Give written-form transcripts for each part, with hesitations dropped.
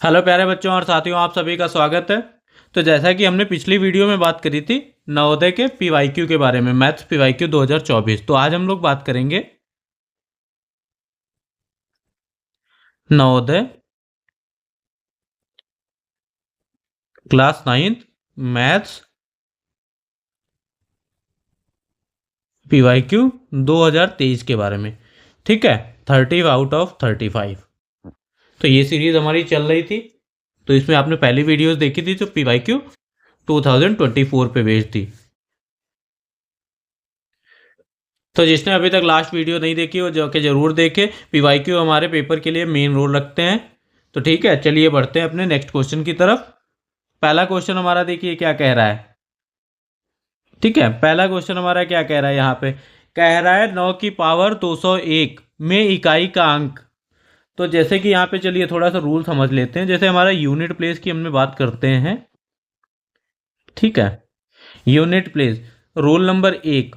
Hello प्यारे बच्चों और साथियों, आप सभी का स्वागत है। तो जैसा कि हमने पिछली वीडियो में बात करी थी नवोदय के पीवाईक्यू के बारे में, मैथ्स पीवाईक्यू 2024, तो आज हम लोग बात करेंगे नवोदय क्लास 9 मैथ्स पीवाईक्यू 2023 के बारे में। ठीक है, 30 आउट ऑफ 35। तो ये सीरीज हमारी चल रही थी, तो इसमें आपने पहली वीडियोस देखी थी तो पीवाईक्यू 2024 पे भेज दी। तो जिसने अभी तक लास्ट वीडियो नहीं देखी हो जो कि ज़रूर देखे। पीवाईक्यू हमारे पेपर के लिए मेन रोल रखते हैं। तो ठीक है, चलिए बढ़ते हैं अपने नेक्स्ट क्वेश्चन की तरफ। पहला क्वेश्चन हमारा देखिए क्या कह रहा है। ठीक है, पहला क्वेश्चन हमारा क्या कह रहा है, यहाँ पे कह रहा है 9 की पावर 201 में इकाई का अंक। तो जैसे कि यहाँ पे चलिए थोड़ा सा रूल समझ लेते हैं। जैसे हमारा यूनिट प्लेस की हमने बात करते हैं। ठीक है, यूनिट प्लेस रूल नंबर 1।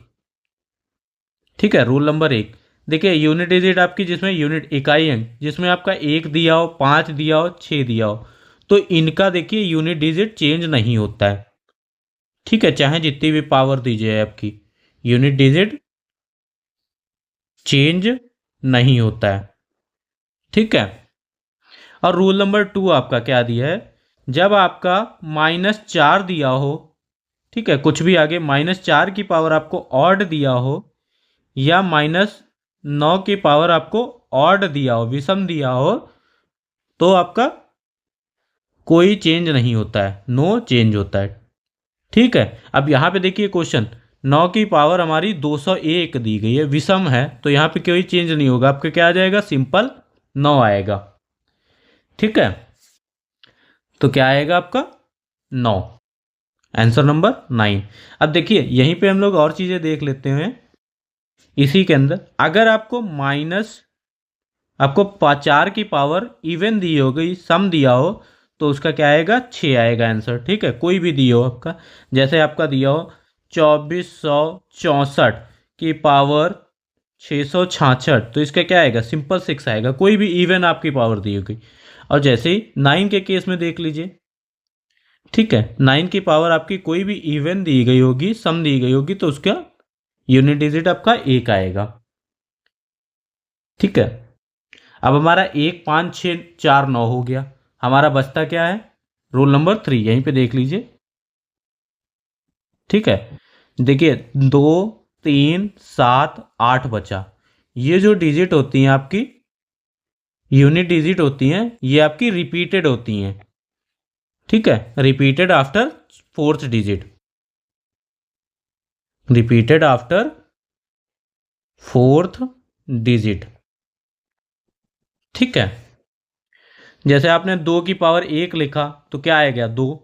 ठीक है, रूल नंबर 1 देखिए, यूनिट डिजिट आपकी जिसमें यूनिट इकाई अंक जिसमें आपका 1 दिया हो, 5 दिया हो, 6 दिया हो, तो इनका देखिए यूनिट डिजिट चेंज नहीं होता है। ठीक है, चाहे जितनी भी पावर दी जाए आपकी यूनिट डिजिट चेंज नहीं होता है। ठीक है, और रूल नंबर 2 आपका क्या दिया है, जब आपका -4 दिया हो, ठीक है, कुछ भी आगे -4 की पावर आपको ऑड दिया हो या -9 की पावर आपको ऑड दिया हो, विषम दिया हो, तो आपका कोई चेंज नहीं होता है, नो चेंज होता है। ठीक है, अब यहाँ पे देखिए क्वेश्चन 9 की पावर हमारी 201 दी गई है, विषम है, तो यहाँ पे कोई चेंज नहीं होगा, आपका क्या आ जाएगा, सिंपल 9 आएगा। ठीक है, तो क्या आएगा आपका 9, आंसर नंबर 9। अब देखिए यहीं पे हम लोग और चीज़ें देख लेते हैं। इसी के अंदर अगर आपको आपको 4 की पावर इवन दी हो गई, सम दिया हो, तो उसका क्या आएगा, 6 आएगा आंसर। ठीक है, कोई भी दिया हो आपका, जैसे आपका दिया हो 2464 की पावर 666, तो इसका क्या आएगा, सिंपल 6 आएगा। कोई भी इवन आपकी पावर दी हो गई। और जैसे ही 9 के केस में देख लीजिए। ठीक है, 9 की पावर आपकी कोई भी इवन दी गई होगी, सम दी गई होगी, तो उसका यूनिट डिजिट आपका 1 आएगा। ठीक है, अब हमारा 1 5 6 4 9 हो गया। हमारा बचता क्या है, रूल नंबर 3, यहीं पे देख लीजिए। ठीक है, देखिए 2 3 7 8 बचा। ये जो डिजिट होती हैं आपकी यूनिट डिजिट होती हैं, ये आपकी रिपीटेड होती हैं। ठीक है, repeated after fourth digit, repeated after fourth digit. ठीक है, जैसे आपने 2 की पावर 1 लिखा तो क्या आएगा, 2।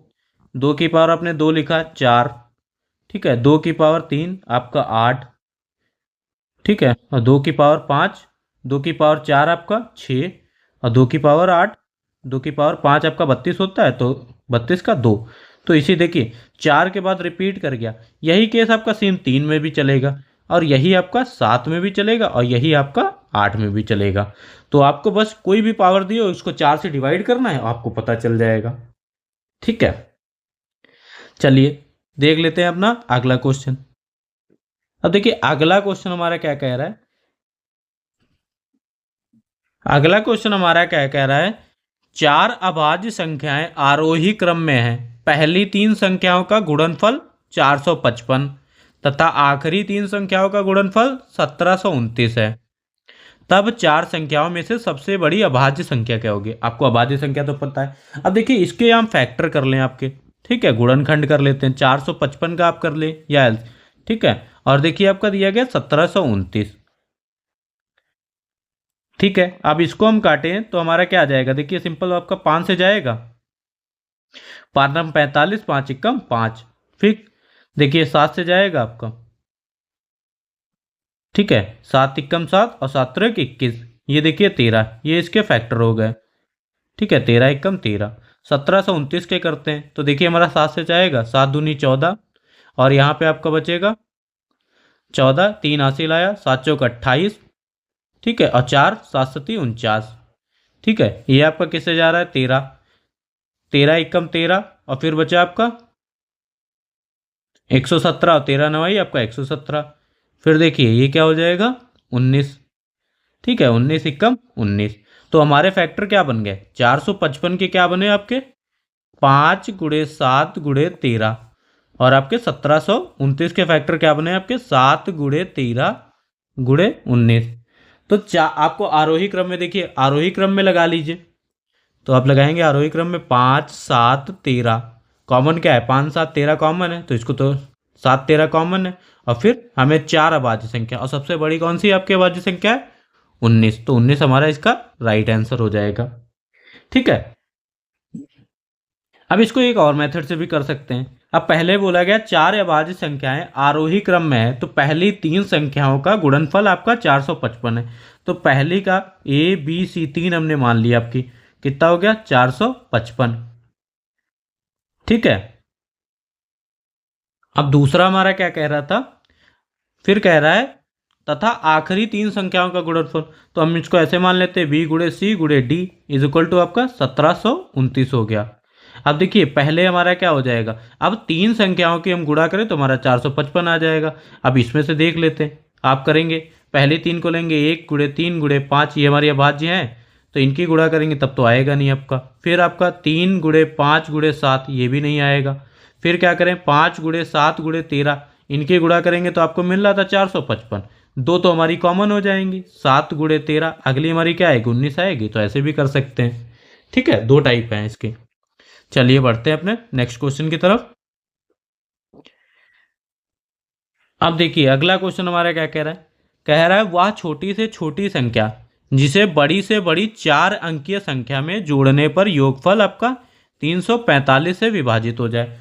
2 की पावर आपने 2 लिखा, 4। ठीक है, 2 की पावर 3 आपका 8। ठीक है, और 2 की पावर 5, 2 की पावर 4 आपका 6, और 2 की पावर 8, 2 की पावर 5 आपका 32 होता है, तो 32 का 2। तो इसी देखिए 4 के बाद रिपीट कर गया। यही केस आपका सेम 3 में भी चलेगा, और यही आपका 7 में भी चलेगा, और यही आपका 8 में भी चलेगा। तो आपको बस कोई भी पावर दी हो उसको 4 से डिवाइड करना है, आपको पता चल जाएगा। ठीक है, चलिए देख लेते हैं अपना अगला क्वेश्चन। अब देखिए अगला क्वेश्चन हमारा क्या कह रहा है। अगला क्वेश्चन हमारा क्या कह रहा है, 4 अभाज्य संख्याएं आरोही क्रम में हैं। पहली 3 संख्याओं का गुणनफल 455 तथा आखिरी 3 संख्याओं का गुणनफल 1729 है। तब 4 संख्याओं में से सबसे बड़ी अभाज्य संख्या क्या होगी। आपको अभाज्य संख्या तो पता है। अब देखिए इसके हम फैक्टर कर लें आपके। ठीक है, गुणनखंड कर लेते हैं, 455 का आप कर ले या एल्स। ठीक है, और देखिए आपका दिया गया 1729। ठीक है, अब इसको हम काटें तो हमारा क्या आ जाएगा, देखिए सिंपल आपका 5 से जाएगा, 5 45, 5 एकम 5। फिर देखिए 7 से जाएगा आपका। ठीक है, 7 एकम 7 और 7 त्रिक 21, ये देखिए 13, ये इसके फैक्टर हो गए। ठीक है, 13 एकम 13, 1729 के करते हैं तो देखिए हमारा 7 से जाएगा, 7 दूनी 14, और यहाँ पे आपका बचेगा 14, 3 हासिल लाया, 7 चौक 28। ठीक है, और 4 7 सती 49। ठीक है, ये आपका किससे जा रहा है, 13। 13 एकम 13 और फिर बचा आपका 117 और 13 नवाई आपका 117। फिर देखिए ये क्या हो जाएगा 19। ठीक है 19 एकम 19। तो हमारे फैक्टर क्या बन गए 455 के क्या बने आपके 5 × 7 × 13 और आपके 1729 के फैक्टर क्या बने आपके 7 × 13 × 19। तो आपको आरोही क्रम में देखिए आरोही क्रम में लगा लीजिए। तो आप लगाएंगे आरोही क्रम में 5 7 13 कॉमन क्या है 5 7 13 कॉमन है तो इसको तो 7 13 कॉमन है। और फिर हमें 4 अभाज्य संख्या और सबसे बड़ी कौन सी आपकी अभाज्य संख्या है 19। तो 19 हमारा इसका राइट आंसर हो जाएगा। ठीक है अब इसको एक और मेथड से भी कर सकते हैं। अब पहले बोला गया 4 अभाज्य संख्याएं आरोही क्रम में है तो पहली 3 संख्याओं का गुणनफल आपका 455 है। तो पहली का ए बी सी 3 हमने मान लिया आपकी कितना हो गया 455। ठीक है अब दूसरा हमारा क्या कह रहा था फिर कह रहा है तथा आखिरी 3 संख्याओं का गुणनफल। तो हम इसको ऐसे मान लेते हैं बी गुणे सी गुणे डी इज इक्वल टू आपका 1729 हो गया। अब देखिए पहले हमारा क्या हो जाएगा अब 3 संख्याओं की हम गुणा करें तो हमारा 455 आ जाएगा। अब इसमें से देख लेते हैं आप करेंगे पहले 3 को लेंगे 1 गुणे 3 गुणे 5 ये हमारी अभाज्य हैं तो इनकी गुणा करेंगे तब तो आएगा नहीं आपका। फिर आपका 3 गुणे 5 गुणे 7 ये भी नहीं आएगा। फिर क्या करें 5 गुणे 7 गुणे 13 इनके गुणा करेंगे तो आपको मिल रहा था 455 दो तो हमारी कॉमन हो जाएंगी 7 गुणे 13 अगली हमारी क्या आएगी 19 आएगी। तो ऐसे भी कर सकते हैं। ठीक है दो टाइप हैं इसके। चलिए बढ़ते हैं अपने नेक्स्ट क्वेश्चन की तरफ। अब देखिए अगला क्वेश्चन हमारा क्या कह रहा है वह छोटी से छोटी संख्या जिसे बड़ी से बड़ी 4 अंकीय संख्या में जोड़ने पर योगफल आपका 345 से विभाजित हो जाए।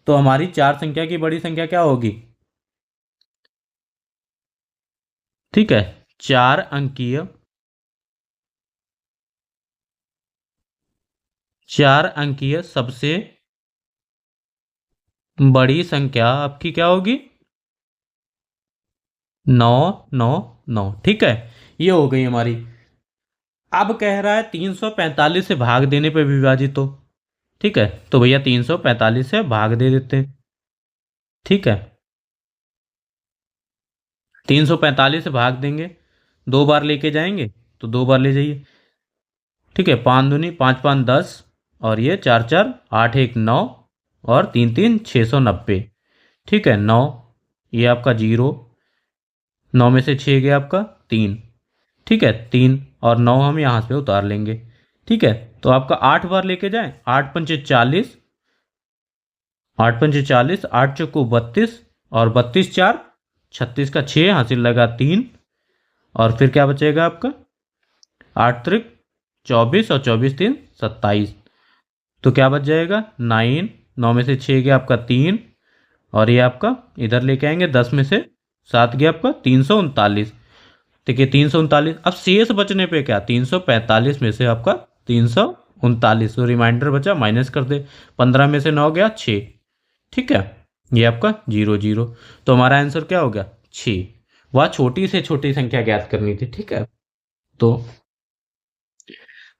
तो हमारी 4 संख्या की बड़ी संख्या क्या होगी ठीक है 4 अंकीय सबसे बड़ी संख्या आपकी क्या होगी 999। ठीक है ये हो गई हमारी। अब कह रहा है 345 से भाग देने पे विभाजित हो। ठीक है तो भैया 345 से भाग दे देते हैं। ठीक है 345 से भाग देंगे 2 बार लेके जाएंगे तो 2 बार ले जाइए। ठीक है 5 दूनी 5 5 10 और ये 4 4 8 1 9 और 3 3 690। ठीक है 9 ये आपका 0 9 में से 6 गया आपका 3। ठीक है 3 और 9 हम यहाँ से उतार लेंगे। ठीक है तो आपका 8 बार लेके जाएं 8 पंचे 40 8 पंचे 40 8 चौको 32 और 32 4 36 का 6 हासिल लगा 3 और फिर क्या बचेगा आपका 8 त्रिक 24 और 24 3 27। तो क्या बच जाएगा 9 9 में से 6 गया आपका 3 और ये आपका इधर लेके आएंगे 10 में से 7 गया आपका 339। देखिए 339 अब शेष बचने पे क्या 345 में से आपका 339 तो रिमाइंडर बचा माइनस कर दे 15 में से 9 गया 6। ठीक है ये आपका 0 0 तो हमारा आंसर क्या हो गया 6। वह छोटी से छोटी संख्या ज्ञात करनी थी। ठीक है तो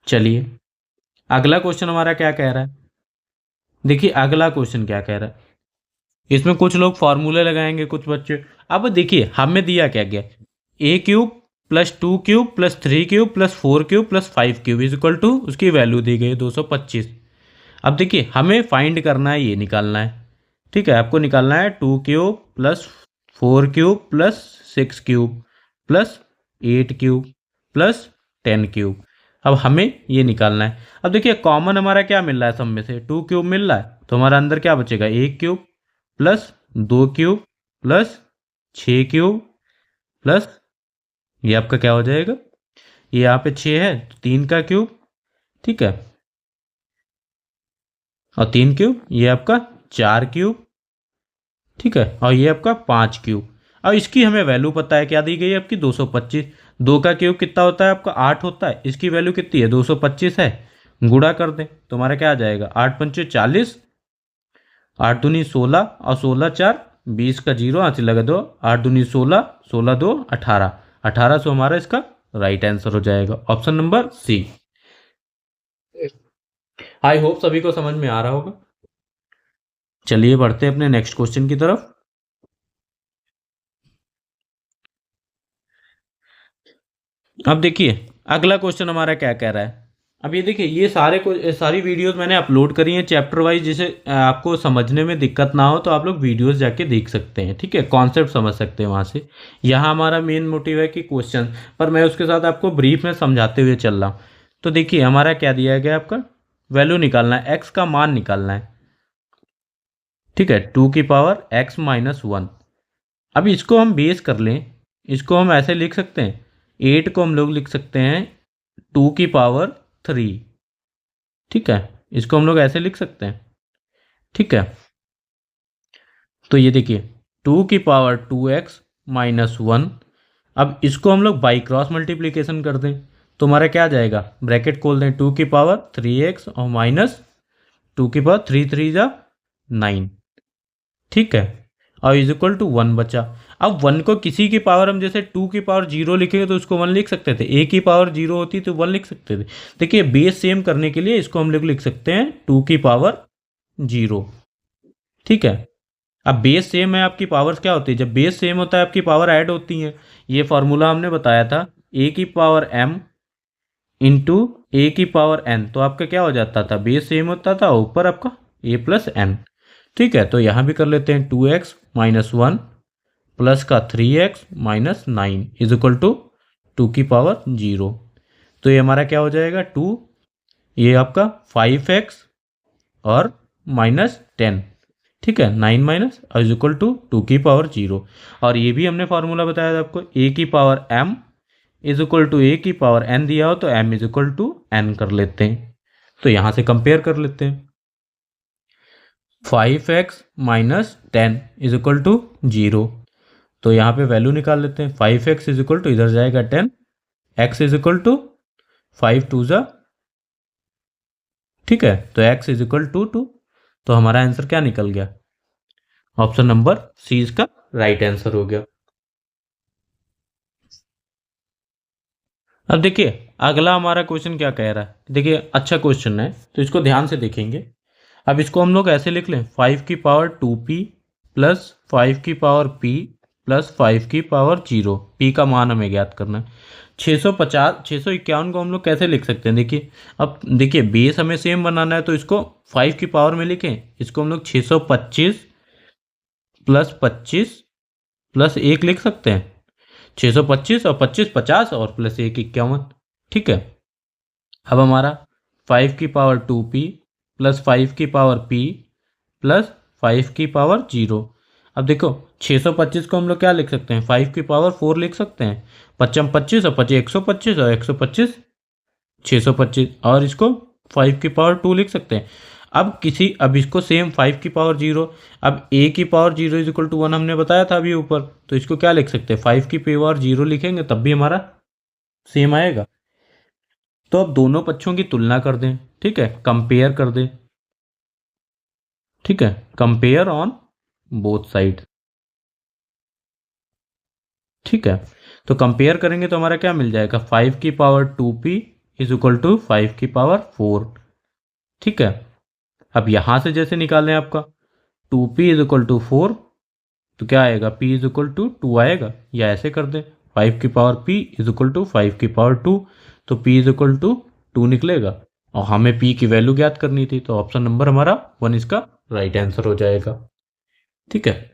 चलिए अगला क्वेश्चन हमारा क्या कह रहा है देखिए अगला क्वेश्चन क्या कह रहा है इसमें कुछ लोग फॉर्मूले लगाएंगे कुछ बच्चे। अब देखिए हमें दिया क्या गया a cube plus 2 cube plus 3 cube plus 4 cube plus 5 cube is equal to उसकी वैल्यू दी गई 225। अब देखिए हमें फाइंड करना है ये निकालना है। ठीक है आपको निकालना है 2 cube plus 4 cube plus 6 cube plus 8 cube plus 10 cube. अब हमें ये निकालना है। अब देखिए कॉमन हमारा क्या मिल रहा है सब में से 2 क्यूब मिल रहा है तो हमारा अंदर क्या बचेगा 1 cube plus 2 cube plus 6 cube plus ये आपका क्या हो जाएगा ये यहाँ पे 6 है तो 3 का क्यूब। ठीक है और 3 क्यूब ये आपका 4 क्यूब। ठीक है और ये आपका 5 क्यूब। अब इसकी हमें वैल्यू पता है क्या दी गई है आपकी 225। 2 का क्यूब कितना होता है आपका 8 होता है इसकी वैल्यू कितनी है 225 है गुणा कर दें तो हमारा क्या आ जाएगा 8 पंचे 40 8 दूनी 16 और 16 4 20 का 0 हासिल लगा दो 8 दूनी 16 16 2 18 18 सो हमारा इसका राइट आंसर हो जाएगा option number C. I hope सभी को समझ में आ रहा होगा। चलिए बढ़ते हैं अपने नेक्स्ट क्वेश्चन की तरफ। अब देखिए अगला क्वेश्चन हमारा क्या कह रहा है। अब ये देखिए ये सारी वीडियोस मैंने अपलोड करी हैं चैप्टर वाइज, जिसे आपको समझने में दिक्कत ना हो तो आप लोग वीडियोस जाके देख सकते हैं, ठीक है, कॉन्सेप्ट समझ सकते हैं वहाँ से। यहाँ हमारा मेन मोटिव है कि क्वेश्चन, पर मैं उसके साथ आपको ब्रीफ में समझाते हुए चल रहा हूँ। तो देखिए हमारा क्या दिया गया, आपका वैल्यू निकालना है, एक्स का मान निकालना है, ठीक है, 2 की पावर x - 1। अब इसको हम बेस कर लें, इसको हम ऐसे लिख सकते हैं, 8 को हम लोग लिख सकते हैं 2 की पावर 3, ठीक है, इसको हम लोग ऐसे लिख सकते हैं, ठीक है। तो ये देखिए 2 की पावर 2x - 1। अब इसको हम लोग बाई क्रॉस मल्टीप्लीकेशन कर दें तो हमारा क्या आ जाएगा, ब्रैकेट खोल दें, 2 की पावर 3x और माइनस 2 की पावर 3 3 जा 9, ठीक है, और इज इक्वल टू 1 बचा। अब 1 को किसी की पावर हम जैसे 2 की पावर 0 लिखेंगे तो उसको 1 लिख सकते थे, a की पावर 0 होती तो 1 लिख सकते थे। देखिए बेस सेम करने के लिए इसको हम लोग लिख सकते हैं 2 की पावर 0, ठीक है। अब बेस सेम है, आपकी पावर्स क्या होती है, जब बेस सेम होता है आपकी पावर ऐड होती हैं। ये फॉर्मूला हमने बताया था, a की पावर m इंटू a की पावर n, तो आपका क्या हो जाता था, बेस सेम होता था, ऊपर आपका a+n, ठीक है। तो यहाँ भी कर लेते हैं 2x - 1 प्लस का 3x - 9 इज इक्वल टू 2 की पावर 0। तो ये हमारा क्या हो जाएगा 2, ये आपका 5x और -10, ठीक है, 9 माइनस इज इक्वल टू 2 की पावर 0। और ये भी हमने फार्मूला बताया था आपको, a की power m is equal to a की पावर n दिया हो तो m is equal to n कर लेते हैं। तो यहाँ से कंपेयर कर लेते हैं, 5x - 10 इज इक्वल टू 0। तो यहाँ पे वैल्यू निकाल लेते हैं, 5x इज इक्वल टू, इधर जाएगा 10, x इज इक्वल टू 5 2 जा, ठीक है, तो x इज इक्वल टू 2। तो हमारा आंसर क्या निकल गया, ऑप्शन नंबर सी इसका राइट आंसर हो गया। अब देखिए अगला हमारा क्वेश्चन क्या कह रहा है, देखिए अच्छा क्वेश्चन है तो इसको ध्यान से देखेंगे। अब इसको हम लोग ऐसे लिख लें, 5 की पावर 2p प्लस 5 की पावर p प्लस 5 की पावर 0, p का मान हमें ज्ञात करना है। 651 को हम लोग कैसे लिख सकते हैं, देखिए अब देखिए बेस हमें सेम बनाना है तो इसको 5 की पावर में लिखें, इसको हम लोग 625 प्लस 25 प्लस 1 लिख सकते हैं, 625 और 25 50 और प्लस 1 51, ठीक है। अब हमारा 5 की पावर 2p प्लस 5 की पावर p प्लस 5 की पावर 0। अब देखो 625 को हम लोग क्या लिख सकते हैं, 5 की पावर 4 लिख सकते हैं, 55 25 और 25 125 और 125 625, और इसको 5 की पावर 2 लिख सकते हैं। अब इसको सेम 5 की पावर 0, अब a की पावर 0 इज इक्वल टू 1 हमने बताया था अभी ऊपर, तो इसको क्या लिख सकते हैं, 5 की पावर 0 लिखेंगे तब भी हमारा सेम आएगा। तो अब दोनों पक्षों की तुलना कर दें, ठीक है, कंपेयर कर दें, ठीक है, कंपेयर ऑन बोथ साइड, ठीक है। तो कंपेयर करेंगे तो हमारा क्या मिल जाएगा, 5 की power 2p is equal to 5 की पावर 4, ठीक है। अब यहां से जैसे निकालें आपका 2p इज इक्वल टू 4, तो क्या आएगा, p इज इक्वल टू 2 आएगा, या ऐसे कर दें 5 की power p is equal to 5 की पावर 2, तो p इज इक्वल टू 2 निकलेगा, और हमें p की वैल्यू ज्ञात करनी थी, तो ऑप्शन नंबर हमारा 1 इसका राइट आंसर हो जाएगा, ठीक है।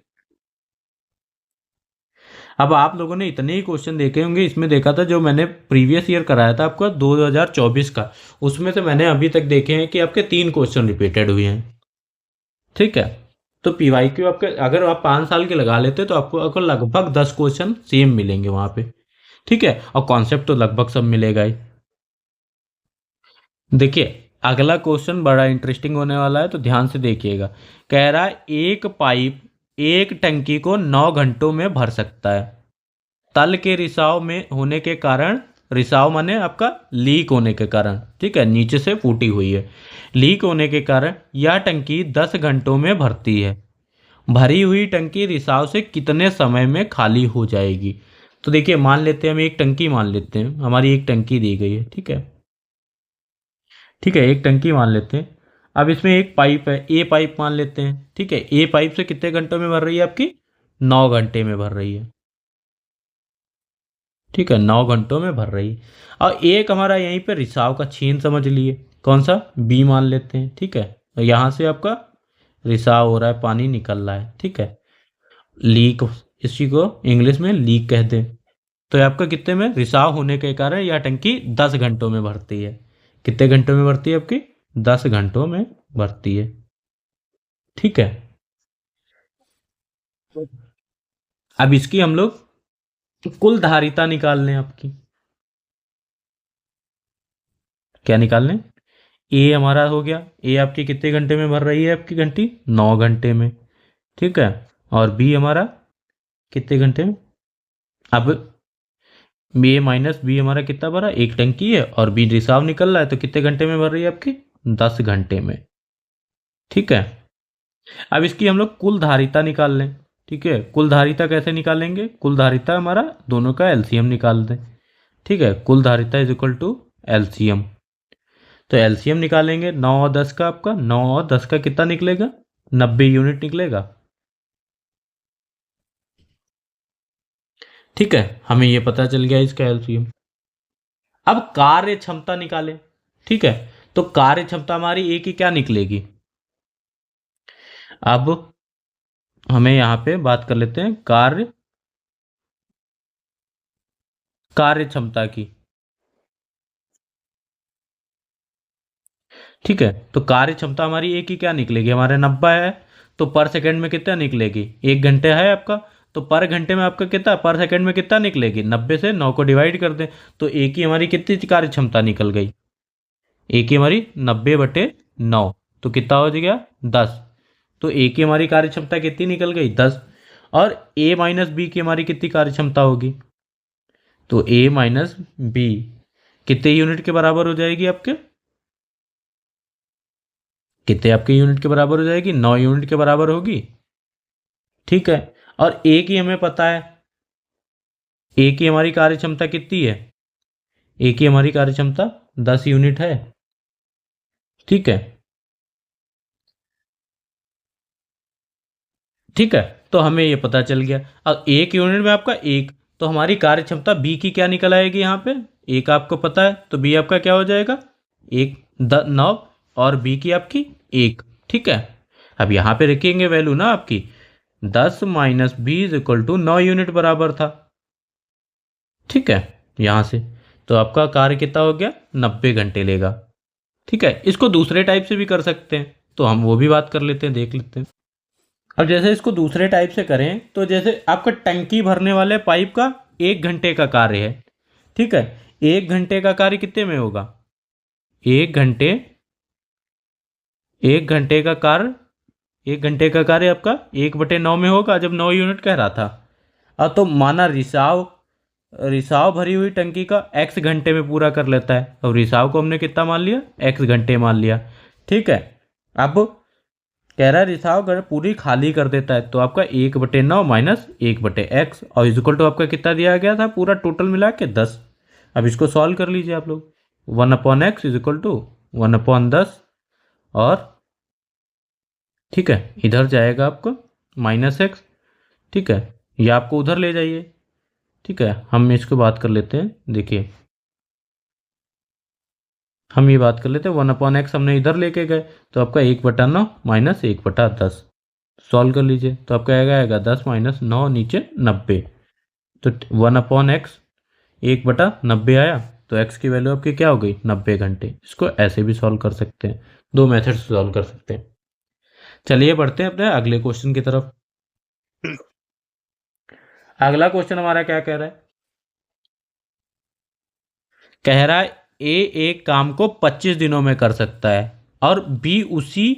अब आप लोगों ने इतने ही क्वेश्चन देखे होंगे, इसमें देखा था जो मैंने प्रीवियस ईयर कराया था आपका 2024 का, उसमें से मैंने अभी तक देखे हैं कि आपके 3 क्वेश्चन रिपीटेड हुए हैं, ठीक है। तो पीवाईक्यू आपके अगर आप 5 साल के लगा लेते तो आपको लगभग 10 क्वेश्चन सेम मिलेंगे वहां पे, ठीक है, और कॉन्सेप्ट तो लगभग सब मिलेगा ही। देखिए अगला क्वेश्चन बड़ा इंटरेस्टिंग होने वाला है, तो ध्यान से देखिएगा। कह रहा है एक पाइप एक टंकी को 9 घंटों में भर सकता है, तल के रिसाव में होने के कारण, रिसाव माने आपका लीक होने के कारण, ठीक है, नीचे से फूटी हुई है, लीक होने के कारण यह टंकी 10 घंटों में भरती है, भरी हुई टंकी रिसाव से कितने समय में खाली हो जाएगी। तो देखिए मान लेते हैं, हम एक टंकी मान लेते हैं, हमारी एक टंकी दी गई है, ठीक है, ठीक है, एक टंकी मान लेते हैं। अब इसमें एक पाइप है, ए पाइप मान लेते हैं, ठीक है। ए पाइप से कितने घंटों में भर रही है आपकी? 9 घंटे में भर रही है, ठीक है, 9 घंटों में भर रही है। और एक हमारा यहीं पे रिसाव का छेद समझ लिए, कौन सा? बी मान लेते हैं, ठीक है। तो यहाँ से आपका रिसाव हो रहा है, पानी निकल रहा है, ठीक है। लीक, इसी को इंग्लिश में लीक कहते हैं। तो ये आपका कितने में रिसाव होने के कारण यह टंकी 10 घंटों में भरती है। कितने घंटों में भरती है आपकी? 10 घंटों में भरती है, ठीक है। अब इसकी हम लोग कुल धारिता निकाल लें आपकी। क्या निकाल लें? ए हमारा हो गया, ए आपकी कितने घंटे में भर रही है आपकी घंटी? 9 घंटे में, ठीक है। और बी हमारा कितने घंटे में? अब ए माइनस बी हमारा कितना भरा? एक टंकी है और बी रिसाव निकल रहा है, तो कितने घंटे में भर रही है आपकी? 10 घंटे में, ठीक है। अब इसकी हम लोग कुल धारिता निकाल लें, ठीक है। कुल धारिता कैसे निकालेंगे? कुल धारिता हमारा दोनों का एलसीएम निकाल दें, ठीक है। कुल धारिता इज इक्वल टू एलसीएम। तो एलसीएम निकालेंगे 9 और 10 का, आपका 9 और 10 का कितना निकलेगा? 90 यूनिट निकलेगा, ठीक है। हमें ये पता चल गया इसका एलसीएम। अब कार्य क्षमता निकालें, ठीक है। तो कार्य क्षमता हमारी ए की क्या निकलेगी? अब हमें यहाँ पे बात कर लेते हैं कार्य क्षमता की, ठीक है। तो कार्य क्षमता हमारी ए की क्या निकलेगी? हमारे 90 है, तो पर सेकंड में कितना निकलेगी? 1 घंटे है आपका, तो पर घंटे में आपका कितना, पर सेकंड में कितना निकलेगी? 90 से 9 को डिवाइड कर दें, तो ए की हमारी कितनी कार्य क्षमता निकल गई? ए की हमारी 90/9, तो कितना हो गया? 10। तो ए की हमारी कार्य क्षमता कितनी निकल गई? 10। और ए माइनस बी की हमारी कितनी कार्य क्षमता होगी? तो ए माइनस बी कितने यूनिट के बराबर हो जाएगी आपके? कितने आपके यूनिट के बराबर हो जाएगी? 9 यूनिट के बराबर होगी, ठीक है। और ए की हमें पता है, ए की हमारी कार्य क्षमता कितनी है? ए की हमारी कार्य क्षमता 10 यूनिट है, ठीक है, ठीक है। तो हमें ये पता चल गया। अब एक यूनिट में आपका एक, तो हमारी कार्य क्षमता बी की क्या निकल आएगी यहाँ पे? एक आपको पता है, तो बी आपका क्या हो जाएगा? एक 9, और बी की आपकी 1, ठीक है। अब यहाँ पे रखेंगे वैल्यू ना आपकी 10 minus B is equal to 9 unit बराबर था, ठीक है, यहाँ से। तो आपका कार्य कितना हो गया? 90 घंटे लेगा, ठीक है। इसको दूसरे टाइप से भी कर सकते हैं, तो हम वो भी बात कर लेते हैं, देख लेते हैं। अब जैसे इसको दूसरे टाइप से करें, तो जैसे आपका टंकी भरने वाले पाइप का 1 घंटे का कार्य है, ठीक है। 1 घंटे का कार्य कितने में होगा? एक घंटे 1 घंटे का कार्य, 1 घंटे का कार्य आपका 1/9 में होगा, जब 9 यूनिट कह रहा था। अब तो माना रिसाव रिसाव भरी हुई टंकी का x घंटे में पूरा कर लेता है, अब रिसाव को हमने कितना मान लिया? x घंटे मान लिया, ठीक है। अब कह रहा है रिसाव अगर पूरी खाली कर देता है, तो आपका 1/9 माइनस 1/x, और इक्वल टू आपका कितना दिया गया था पूरा टोटल मिला के? 10। अब इसको सॉल्व कर लीजिए आप लोग। 1/x इज इक्वल टू 1/10, और ठीक है, इधर जाएगा आपको -x, ठीक है। ये आपको उधर ले जाइए, ठीक है। हम इसको बात कर लेते हैं, देखिए हम ये बात कर लेते हैं 1/x हमने इधर लेके गए, तो आपका 1/9 माइनस 1/10 सॉल्व कर लीजिए, तो आपका आएगा 10 माइनस 9 नीचे 90, तो 1/x 1/90 आया, तो x की वैल्यू आपकी क्या हो गई? 90 घंटे। इसको ऐसे भी सॉल्व कर सकते हैं, दो मेथड से सॉल्व कर सकते हैं। चलिए बढ़ते हैं अपने अगले क्वेश्चन की तरफ। अगला क्वेश्चन हमारा क्या कह रहा है? कह रहा है ए एक काम को 25 दिनों में कर सकता है, और बी उसी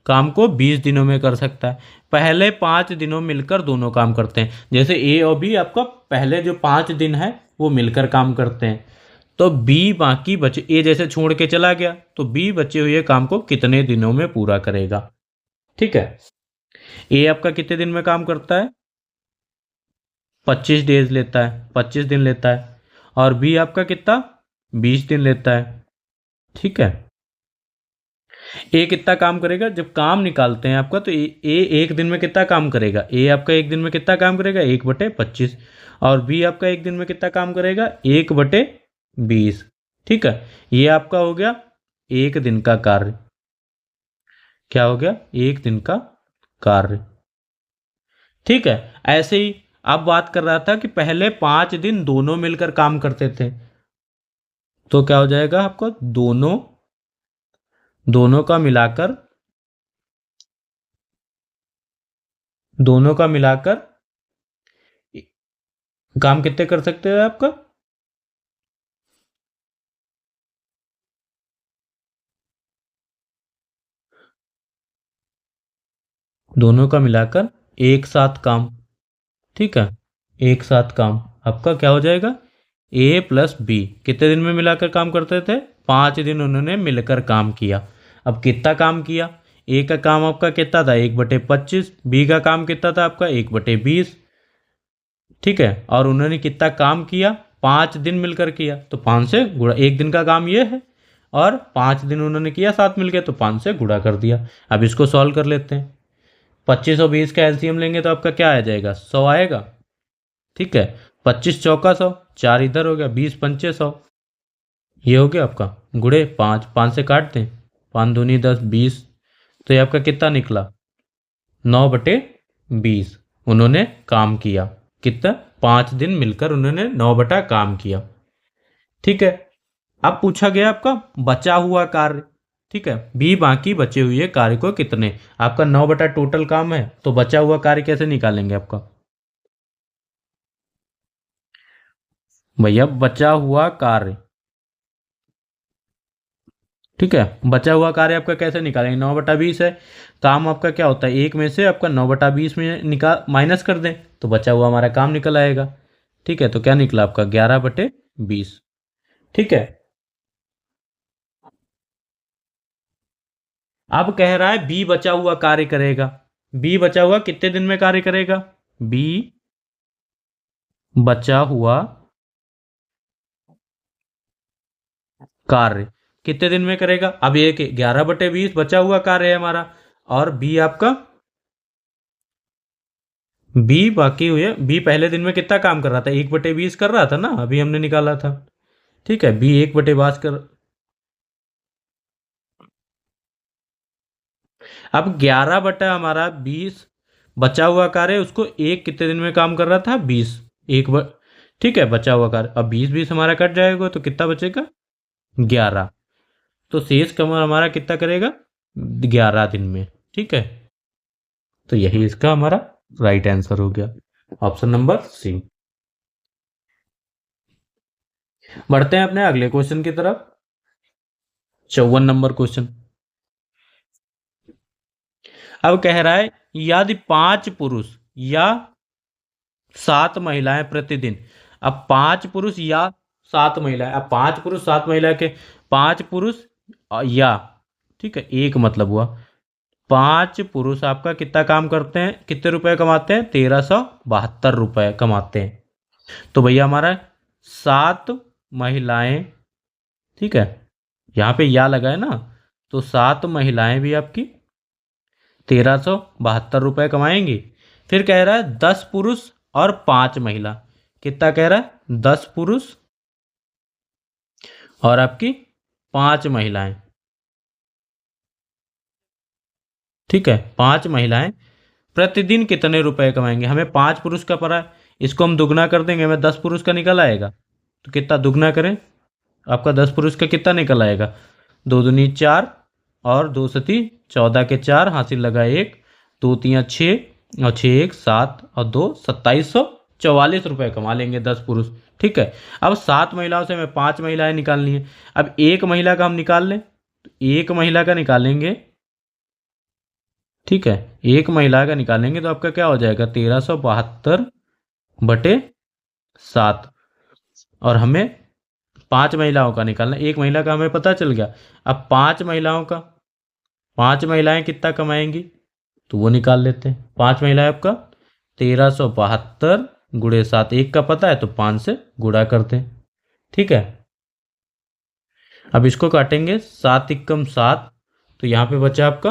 काम को 20 दिनों में कर सकता है। पहले 5 दिनों मिलकर दोनों काम करते हैं। जैसे ए और बी आपका पहले जो 5 दिन है वो मिलकर काम करते हैं, तो बी बाकी बचे, ए जैसे छोड़ के चला गया, तो बी बचे हुए काम को कितने दिनों में पूरा करेगा? ठीक है, ए आपका कितने दिन में काम करता है? 25 डेज लेता है, 25 दिन लेता है। और बी आपका कितना? 20 दिन लेता है, ठीक है। ए कितना काम करेगा, जब काम निकालते हैं आपका तो ए एक दिन में कितना काम करेगा, ए आपका एक दिन में कितना काम करेगा 1/25, और बी आपका एक दिन में कितना काम करेगा 1/20। ठीक है, ये आपका हो गया एक दिन का कार्य। क्या हो गया, एक दिन का कार्य। ठीक है, ऐसे ही अब बात कर रहा था कि पहले 5 दिन दोनों मिलकर काम करते थे, तो क्या हो जाएगा आपको, दोनों दोनों का मिलाकर, दोनों का मिलाकर काम कितने कर सकते हैं आपका, दोनों का मिलाकर एक साथ काम। ठीक है, एक साथ काम आपका क्या हो जाएगा, ए प्लस बी। कितने दिन में मिलाकर काम करते थे, 5 दिन उन्होंने मिलकर काम किया। अब कितना काम किया, ए का काम आपका कितना था 1/25, बी का काम कितना था आपका 1/20। ठीक है, और उन्होंने कितना काम किया, 5 दिन मिलकर किया, तो 5 से गुणा, एक दिन का काम ये है और 5 दिन उन्होंने किया साथ मिलकर, तो 5 से गुणा कर दिया। अब इसको सॉल्व कर लेते हैं। 25 और 20 का एलसीएम लेंगे तो आपका क्या आ जाएगा, 100 आएगा। ठीक है, 25 चौका 100, 4 इधर हो गया, 20 पंचे 100, ये हो गया आपका गुड़े 5, 5 से काट दें, 5 दूनी 10, 20, तो ये आपका कितना निकला 9/20 उन्होंने काम किया। कितना, 5 दिन मिलकर उन्होंने 9 काम किया। ठीक है, अब पूछा गया आपका बचा हुआ कार्य। ठीक है, बी बाकी बचे हुए कार्य को कितने, आपका 9 टोटल काम है, तो बचा हुआ कार्य कैसे निकालेंगे आपका, भैया बचा हुआ कार्य। ठीक है, बचा हुआ कार्य आपका कैसे निकालेंगे, 9/20 है, काम आपका क्या होता है, एक में से आपका 9/20 में निकाल माइनस कर दें तो बचा हुआ हमारा काम निकल आएगा। ठीक है, तो क्या निकला आपका 11/20। ठीक है, अब कह रहा है बी बचा हुआ कार्य करेगा। बी बचा हुआ कितने दिन में कार्य करेगा, बी बचा हुआ कार्य कितने दिन में करेगा, अब ये 11/20 बचा हुआ कार्य है हमारा, और बी आपका, बी बाकी हुए, बी पहले दिन में कितना काम कर रहा था 1/20 कर रहा था ना, अभी हमने निकाला था। ठीक है, बी 1/20 कर, अब 11/20 बचा हुआ कार्य, उसको एक कितने दिन में काम कर रहा था 20, ठीक है, बचा हुआ कार्य, अब 20 हमारा कट जाएगा तो कितना बचेगा 11, तो शेष कमर हमारा कितना करेगा 11 दिन में। ठीक है, तो यही इसका हमारा राइट आंसर हो गया, ऑप्शन नंबर सी। बढ़ते हैं अपने अगले क्वेश्चन की तरफ, 54 नंबर क्वेश्चन। अब कह रहा है यदि 5 पुरुष या 7 महिलाएं प्रतिदिन, अब 5 पुरुष या 7 महिलाएं, अब 5 पुरुष 7 महिला के, 5 पुरुष या, ठीक है, एक मतलब हुआ, 5 पुरुष आपका कितना काम करते हैं, कितने रुपए कमाते हैं 1372 रुपए कमाते हैं, तो भैया हमारा 7 महिलाएं, ठीक है, यहाँ पे या लगा है ना, तो 7 महिलाएं भी आपकी 1372 रुपए कमाएंगी। फिर कह रहा है 10 पुरुष और 5 महिला, कितना कह रहा है 10 पुरुष और आपकी 5 महिलाएं। ठीक है, 5 महिलाएं प्रतिदिन कितने रुपए कमाएंगे, हमें 5 पुरुष का पड़ा है, इसको हम दुगना कर देंगे, हमें 10 पुरुष का निकल आएगा, तो कितना दुगना करें, आपका 10 पुरुष का कितना निकल आएगा, 2 दूनी 4 और 2 सती 14 के 4, हासिल लगा 1, 2 3 6 और 6 1 7 और 2 2744 रुपए कमा लेंगे 10 पुरुष। ठीक है, अब 7 महिलाओं से हमें 5 महिलाएं निकालनी है, अब एक महिला का हम निकाल लें, तो एक महिला का निकालेंगे। ठीक है, एक महिला का निकालेंगे तो आपका क्या हो जाएगा 1372/7, और हमें 5 महिलाओं का निकालना, एक महिला का हमें पता चल गया, अब 5 महिलाओं का, 5 महिलाएं कितना कमाएंगी तो वो निकाल लेते हैं, 5 महिलाएं आपका 1372 × 7, एक का पता है तो 5 से गुणा करते हैं। ठीक है, अब इसको काटेंगे, 7 × 7 तो यहाँ पे बचा आपका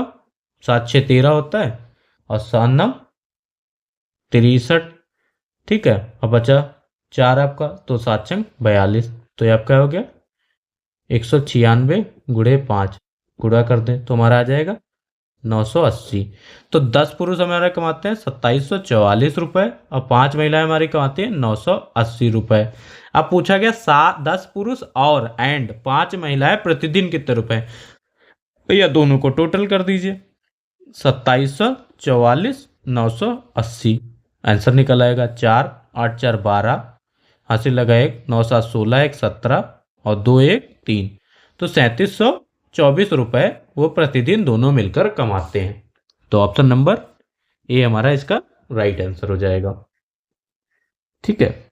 7×6 = 13 होता है और 7×9 = 63। ठीक है, अब बचा 4 आपका, तो 7×6 = 42। तो ये आपका हो गया 196 × 5 गुणा कर दें तो हमारा आ जाएगा 980। तो 10 पुरुष हमारे कमाते हैं 2744 रुपये और 5 महिलाएं हमारी कमाती हैं 980 रुपये। अब पूछा गया 10 पुरुष और एंड 5 महिलाएं प्रतिदिन कितने रुपए, भैया दोनों को टोटल कर दीजिए। 2744 980 आंसर निकल आएगा 4 8 4 12, हासिल लगा 1 9 7 16 1 17 और 2 1 3, तो 3724 रुपये वो प्रतिदिन दोनों मिलकर कमाते हैं। तो ऑप्शन नंबर ए हमारा इसका राइट आंसर हो जाएगा। ठीक है,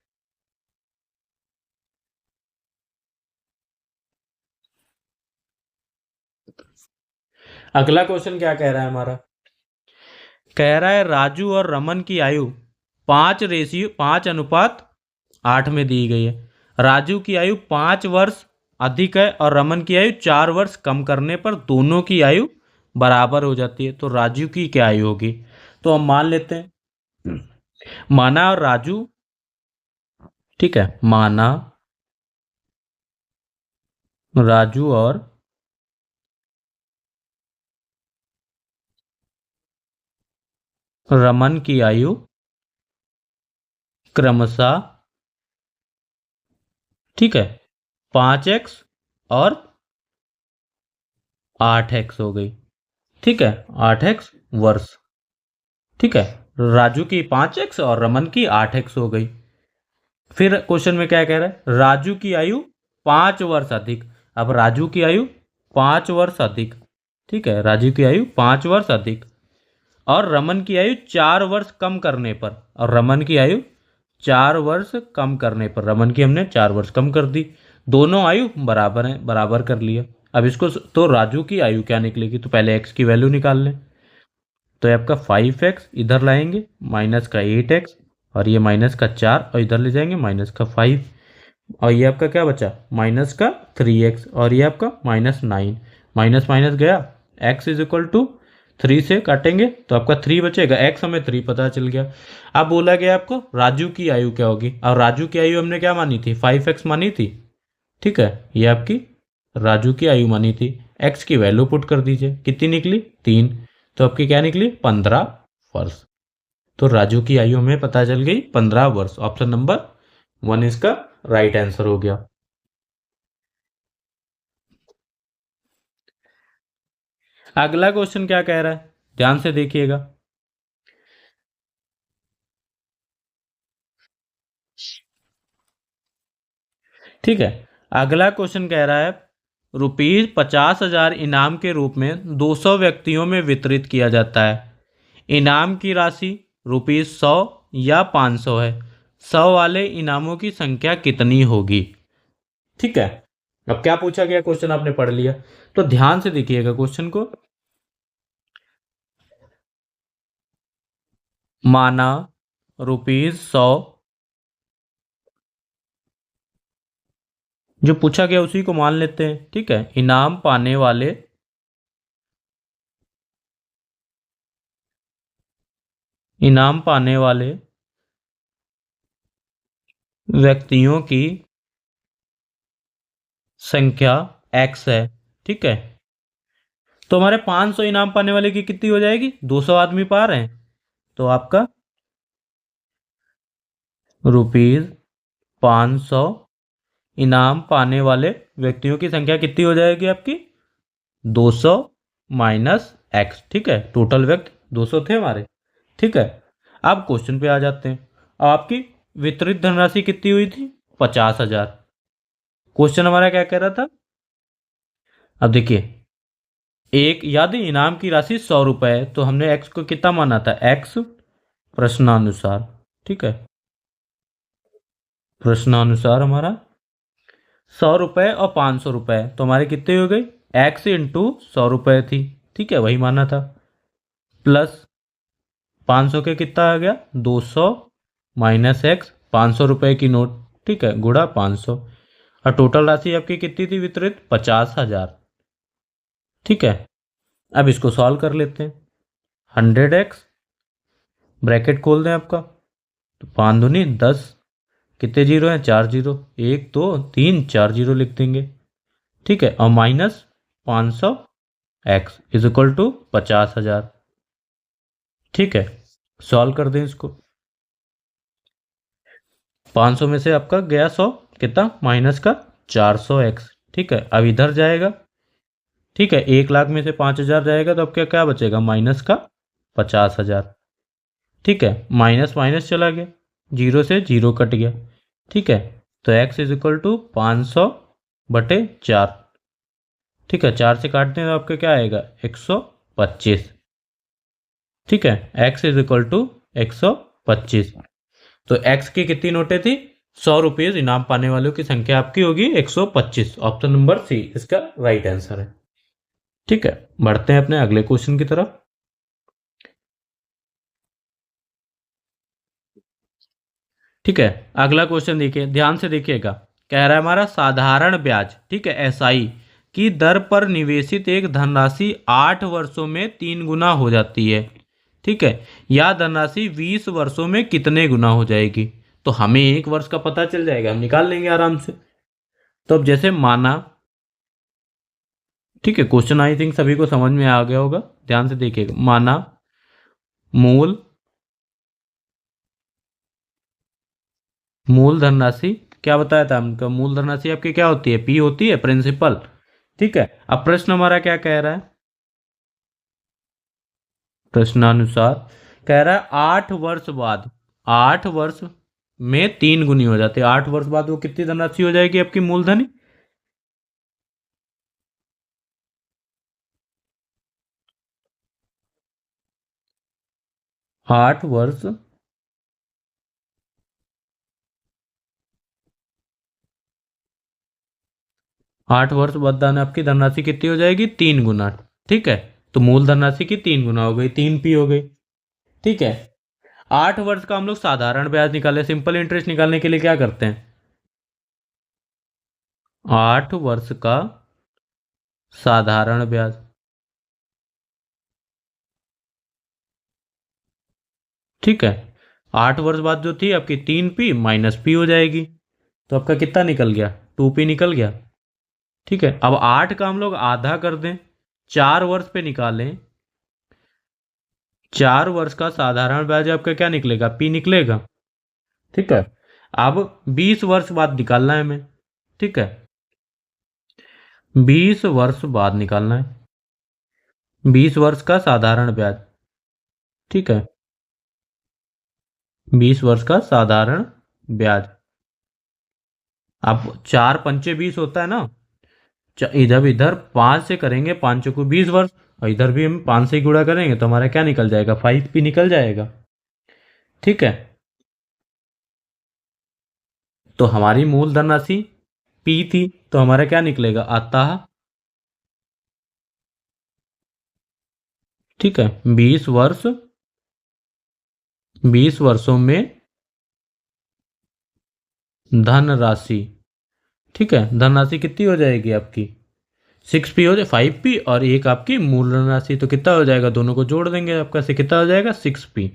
अगला क्वेश्चन क्या कह रहा है हमारा, कह रहा है राजू और रमन की आयु 5:8 में दी गई है। राजू की आयु 5 वर्ष अधिक है और रमन की आयु 4 वर्ष कम करने पर दोनों की आयु बराबर हो जाती है। तो राजू की क्या आयु होगी, तो हम मान लेते हैं, माना राजू, ठीक है, माना राजू और रमन की आयु क्रमशः, ठीक है, 5x और 8x हो गई। ठीक है, 8x वर्ष। ठीक है, राजू की 5x और रमन की 8x हो गई। फिर क्वेश्चन में क्या कह रहा है, राजू की आयु 5 वर्ष अधिक। अब राजू की आयु 5 वर्ष अधिक, ठीक है, राजू की आयु 5 वर्ष अधिक और रमन की आयु 4 वर्ष कम करने पर, और रमन की आयु 4 वर्ष कम करने पर, रमन की हमने 4 वर्ष कम कर दी, दोनों आयु बराबर हैं, बराबर कर लिया। अब इसको तो राजू की आयु क्या निकलेगी, तो पहले x की वैल्यू निकाल लें। तो ये आपका 5x इधर लाएंगे, माइनस का 8x और ये माइनस का 4 और इधर ले जाएंगे माइनस का 5 और ये आपका क्या बचा, माइनस का 3x और ये आपका -9, माइनस माइनस गया, x = 3 से काटेंगे तो आपका 3 बचेगा, x हमें 3 पता चल गया। अब बोला गया आपको राजू की आयु क्या होगी, और राजू की आयु हमने क्या मानी थी, 5x मानी थी। ठीक है, ये आपकी राजू की आयु मानी थी, x की वैल्यू पुट कर दीजिए, कितनी निकली 3, तो आपकी क्या निकली 15 वर्ष। तो राजू की आयु हमें पता चल गई 15 वर्ष। ऑप्शन नंबर 1 इसका राइट आंसर हो गया। अगला क्वेश्चन क्या कह रहा है, ध्यान से देखिएगा, ठीक है। अगला क्वेश्चन कह रहा है ₹50,000 इनाम के रूप में 200 व्यक्तियों में वितरित किया जाता है। इनाम की राशि ₹100 या 500 है। 100 वाले इनामों की संख्या कितनी होगी। ठीक है, अब क्या पूछा गया, क्वेश्चन आपने पढ़ लिया तो ध्यान से देखिएगा क्वेश्चन को। माना ₹100 जो पूछा गया उसी को मान लेते हैं। ठीक है, इनाम पाने वाले व्यक्तियों की संख्या x है। ठीक है, तो हमारे 500 इनाम पाने वाले की कितनी हो जाएगी, 200 आदमी पा रहे हैं, तो आपका ₹500 इनाम पाने वाले व्यक्तियों की संख्या कितनी हो जाएगी आपकी, 200 माइनस x। ठीक है, टोटल व्यक्ति 200 थे हमारे। ठीक है, अब क्वेश्चन पे आ जाते हैं। अब आपकी वितरित धनराशि कितनी हुई थी, 50,000। क्वेश्चन हमारा क्या कह रहा था, अब देखिए, एक याद इनाम की राशि 100 रुपए है, तो हमने x को कितना माना था, x प्रश्नानुसार। ठीक है, प्रश्नानुसार हमारा 100 रुपए और 500 रुपए, तो हमारे कितने हो गई, x × 100 रुपए थी। ठीक है, वही माना था, प्लस 500 के कितना आ गया, 200 माइनस x, 500 रुपए की नोट। ठीक है, गुणा 500 और टोटल राशि आपकी कितनी थी वितरित, 50,000। ठीक है, अब इसको सॉल्व कर लेते हैं। 100x, ब्रैकेट खोल दें आपका, तो 5 दूनी 10, कितने जीरो हैं, 4 जीरो, 1 2 3 4 जीरो लिख देंगे। ठीक है, और minus 500x is equal to 50,000। ठीक है, सॉल्व कर दें इसको। 500 में से आपका गया 100, कितना, माइनस का 400x। ठीक है, अब इधर जाएगा। ठीक है, 1 लाख में से 5,000 जाएगा, तो अब क्या क्या बचेगा, माइनस का 50,000। ठीक है, माइनस माइनस चला गया, जीरो से जीरो कट गया। ठीक है, तो x इज इक्वल टू 500/4। ठीक है, 4 से काटते हैं तो आपका क्या आएगा, 125। ठीक है, x इज इक्वल टू 125। तो x की कितनी नोटें थी, 100 रुपीज इनाम पाने वालों की संख्या आपकी होगी 125। ऑप्शन नंबर सी इसका राइट आंसर है। ठीक है, बढ़ते हैं अपने अगले क्वेश्चन की तरफ। ठीक है, अगला क्वेश्चन देखिए, ध्यान से देखिएगा। कह रहा है हमारा साधारण ब्याज, ठीक है, एसआई की दर पर निवेशित एक धनराशि 8 वर्षों में 3 गुना हो जाती है। ठीक है, यह धनराशि 20 वर्षों में कितने गुना हो जाएगी। तो हमें 1 वर्ष का पता चल जाएगा, हम निकाल लेंगे आराम से। तो अब जैसे माना, ठीक है, क्वेश्चन आई थिंक सभी को समझ में आ गया होगा, ध्यान से देखिएगा। माना मूल मूल धनराशि, क्या बताया था हमको, मूल धनराशि आपकी क्या होती है, पी होती है, प्रिंसिपल। ठीक है, अब प्रश्न हमारा क्या कह रहा है, प्रश्नानुसार कह रहा है 8 वर्ष बाद, 8 वर्ष में 3 गुनी हो जाते हैं। 8 वर्ष बाद वो कितनी धनराशि हो जाएगी आपकी मूलधनी, 8 वर्ष 8 वर्ष बाद दान आपकी धनराशि कितनी हो जाएगी, 3 गुना। ठीक है, तो मूल धनराशि की 3 गुना हो गई, 3p हो गई। ठीक है, 8 वर्ष का हम लोग साधारण ब्याज निकाले, सिंपल इंटरेस्ट निकालने के लिए क्या करते हैं, 8 वर्ष का साधारण ब्याज। ठीक है, 8 वर्ष बाद जो थी आपकी 3p माइनस p हो जाएगी, तो आपका कितना निकल गया, 2p निकल गया। ठीक है, अब 8 का हम लोग आधा कर दें, 4 वर्ष पे निकालें, 4 वर्ष का साधारण ब्याज आपका क्या निकलेगा, p निकलेगा। ठीक है, अब 20 वर्ष बाद निकालना है हमें। ठीक है, 20 वर्ष बाद निकालना है, 20 वर्ष का साधारण ब्याज। ठीक है, 20 वर्ष का साधारण ब्याज। अब 4 पंचे 20 होता है ना, इधर इधर 5 से करेंगे, 5 को 20 वर्ष, और इधर भी हम 5 से ही गुणा करेंगे, तो हमारा क्या निकल जाएगा, 5p निकल जाएगा। ठीक है, तो हमारी मूल धनराशि p थी, तो हमारा क्या निकलेगा, अतः, ठीक है, 20 वर्षों में धनराशि, ठीक है, धनराशि कितनी हो जाएगी आपकी, 6p हो जाए, 5p और एक आपकी मूल धनराशि, तो कितना हो जाएगा, दोनों को जोड़ देंगे आपका, से कितना हो जाएगा, 6p।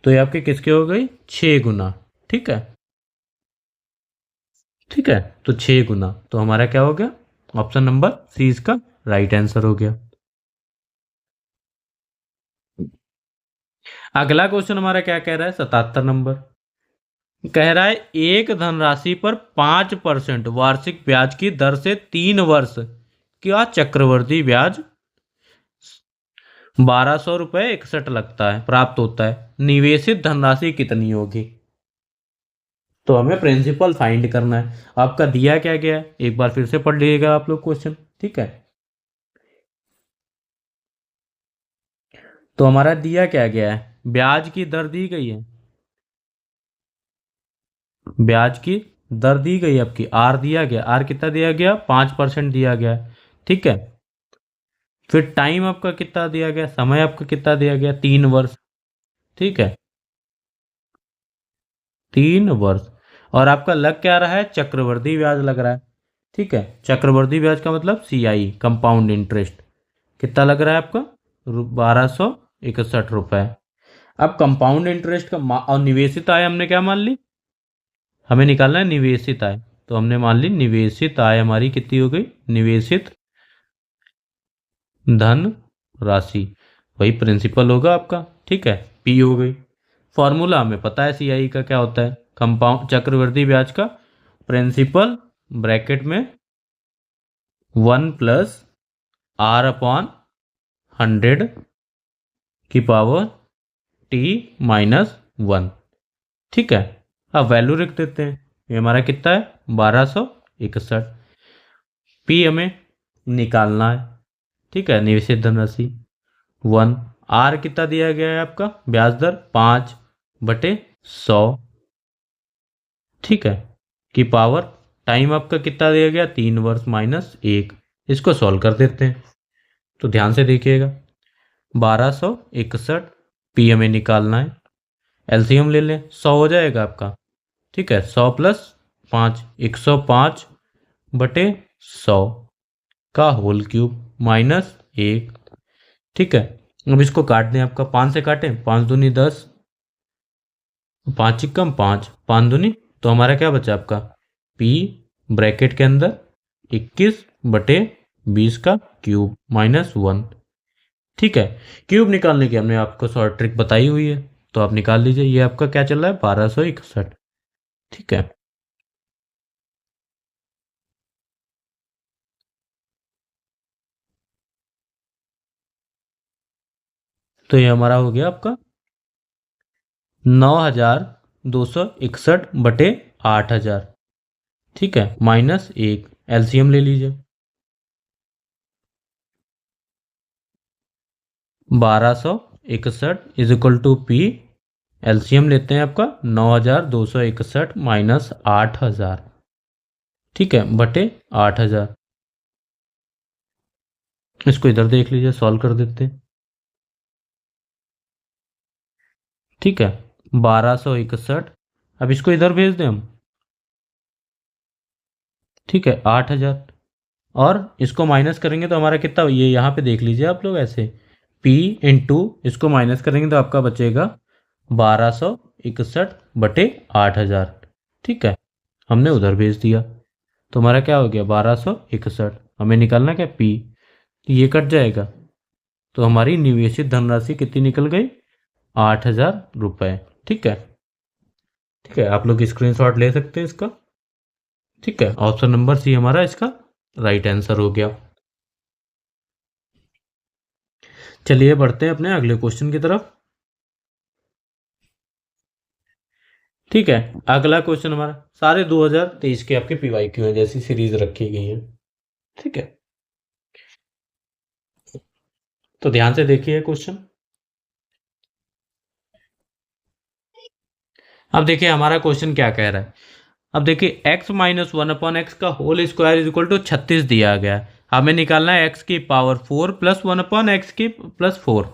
तो ये आपके किसके हो गई, 6 गुना। ठीक है, ठीक है, तो 6 गुना, तो हमारा क्या हो गया, ऑप्शन नंबर सी इसका राइट आंसर हो गया। अगला क्वेश्चन हमारा क्या कह रहा है, 77 नंबर, कह रहा है एक धनराशि पर 5% वार्षिक ब्याज की दर से 3 वर्ष क्या चक्रवर्ती ब्याज 1200 रुपये 61 लगता है, प्राप्त होता है, निवेशित धनराशि कितनी होगी। तो हमें प्रिंसिपल फाइंड करना है। आपका दिया क्या गया है, एक बार फिर से पढ़ लीजिएगा आप लोग क्वेश्चन। ठीक है, तो हमारा दिया क्या गया है, ब्याज की दर दी गई है, ब्याज की दर दी गई आपकी, आर दिया गया, आर कितना दिया गया, 5% दिया गया। ठीक है, फिर टाइम आपका कितना दिया गया, समय आपका कितना दिया गया, 3 वर्ष। ठीक है, 3 वर्ष, और आपका लग क्या रहा है, चक्रवर्ती ब्याज लग रहा है। ठीक है, चक्रवर्ती ब्याज का मतलब CI, कंपाउंड इंटरेस्ट, कितना लग रहा है आपका, 1261 रुपये। अब कंपाउंड इंटरेस्ट का और निवेशित आय हमने क्या मान ली, हमें निकालना है निवेशित आय, तो हमने मान ली निवेशित आय हमारी कितनी हो गई, निवेशित धन राशि, वही प्रिंसिपल होगा आपका, ठीक है, पी हो गई। फॉर्मूला हमें पता है सीआई का क्या होता है, कंपाउंड चक्रवृद्धि ब्याज का प्रिंसिपल ब्रैकेट में 1+R/100 की पावर T-1, ठीक है। अब वैल्यू लिख देते हैं, ये हमारा कितना है 1261, पी हमें निकालना है, ठीक है, निवेशित धनराशि 1, आर कितना दिया गया है आपका ब्याज दर 5/100, ठीक है, की पावर टाइम आपका कितना दिया गया 3 वर्ष -1, इसको सॉल्व कर देते हैं। तो ध्यान से देखिएगा 1261 पी हमें निकालना है, एलसीएम ले लें 100 हो जाएगा आपका, ठीक है, 100 + 5 105/100 का होल क्यूब -1, ठीक है। अब इसको काट दें, आपका 5 से काटें, 5 दूनी 10, 5 चिक्कम 5, 5 दूनी, तो हमारा क्या बचा आपका पी ब्रैकेट के अंदर 21/20 का क्यूब -1, ठीक है। क्यूब निकालने की हमने आपको शॉर्ट ट्रिक बताई हुई है, तो आप निकाल लीजिए, ये आपका क्या चल रहा है 1261, ठीक है। तो ये हमारा हो गया आपका 9261/8000, ठीक है, -1, एलसीएम ले लीजिए 1261 = पी, एलसीएम लेते हैं आपका 9261 - 8000, ठीक है, बटे 8000, इसको इधर देख लीजिए, सॉल्व कर देते हैं, ठीक है, 1261, अब इसको इधर भेज दें हम, ठीक है, 8000, और इसको माइनस करेंगे तो हमारा कितना, ये यहाँ पे देख लीजिए आप लोग ऐसे, P इंटू इसको माइनस करेंगे तो आपका बचेगा 1261/8000, ठीक है, हमने उधर भेज दिया, तो हमारा क्या हो गया 1261, हमें निकालना क्या P, ये कट जाएगा, तो हमारी निवेशित धनराशि कितनी निकल गई 8000 रुपये, ठीक है, ठीक है, आप लोग स्क्रीनशॉट ले सकते हैं इसका, ठीक है, ऑप्शन नंबर सी हमारा इसका राइट आंसर हो गया। चलिए बढ़ते हैं अपने अगले क्वेश्चन की तरफ, ठीक है। अगला क्वेश्चन हमारा सारे 2023 के आपके पीवाईक्यू हैं, जैसी सीरीज रखी गई है, ठीक है। तो ध्यान से देखिए क्वेश्चन, अब देखिए हमारा क्वेश्चन क्या कह रहा है, अब देखिए x - 1/x का होल स्क्वायर = 36 दिया गया है, हमें निकालना है x की पावर 4 + 1/x की +4,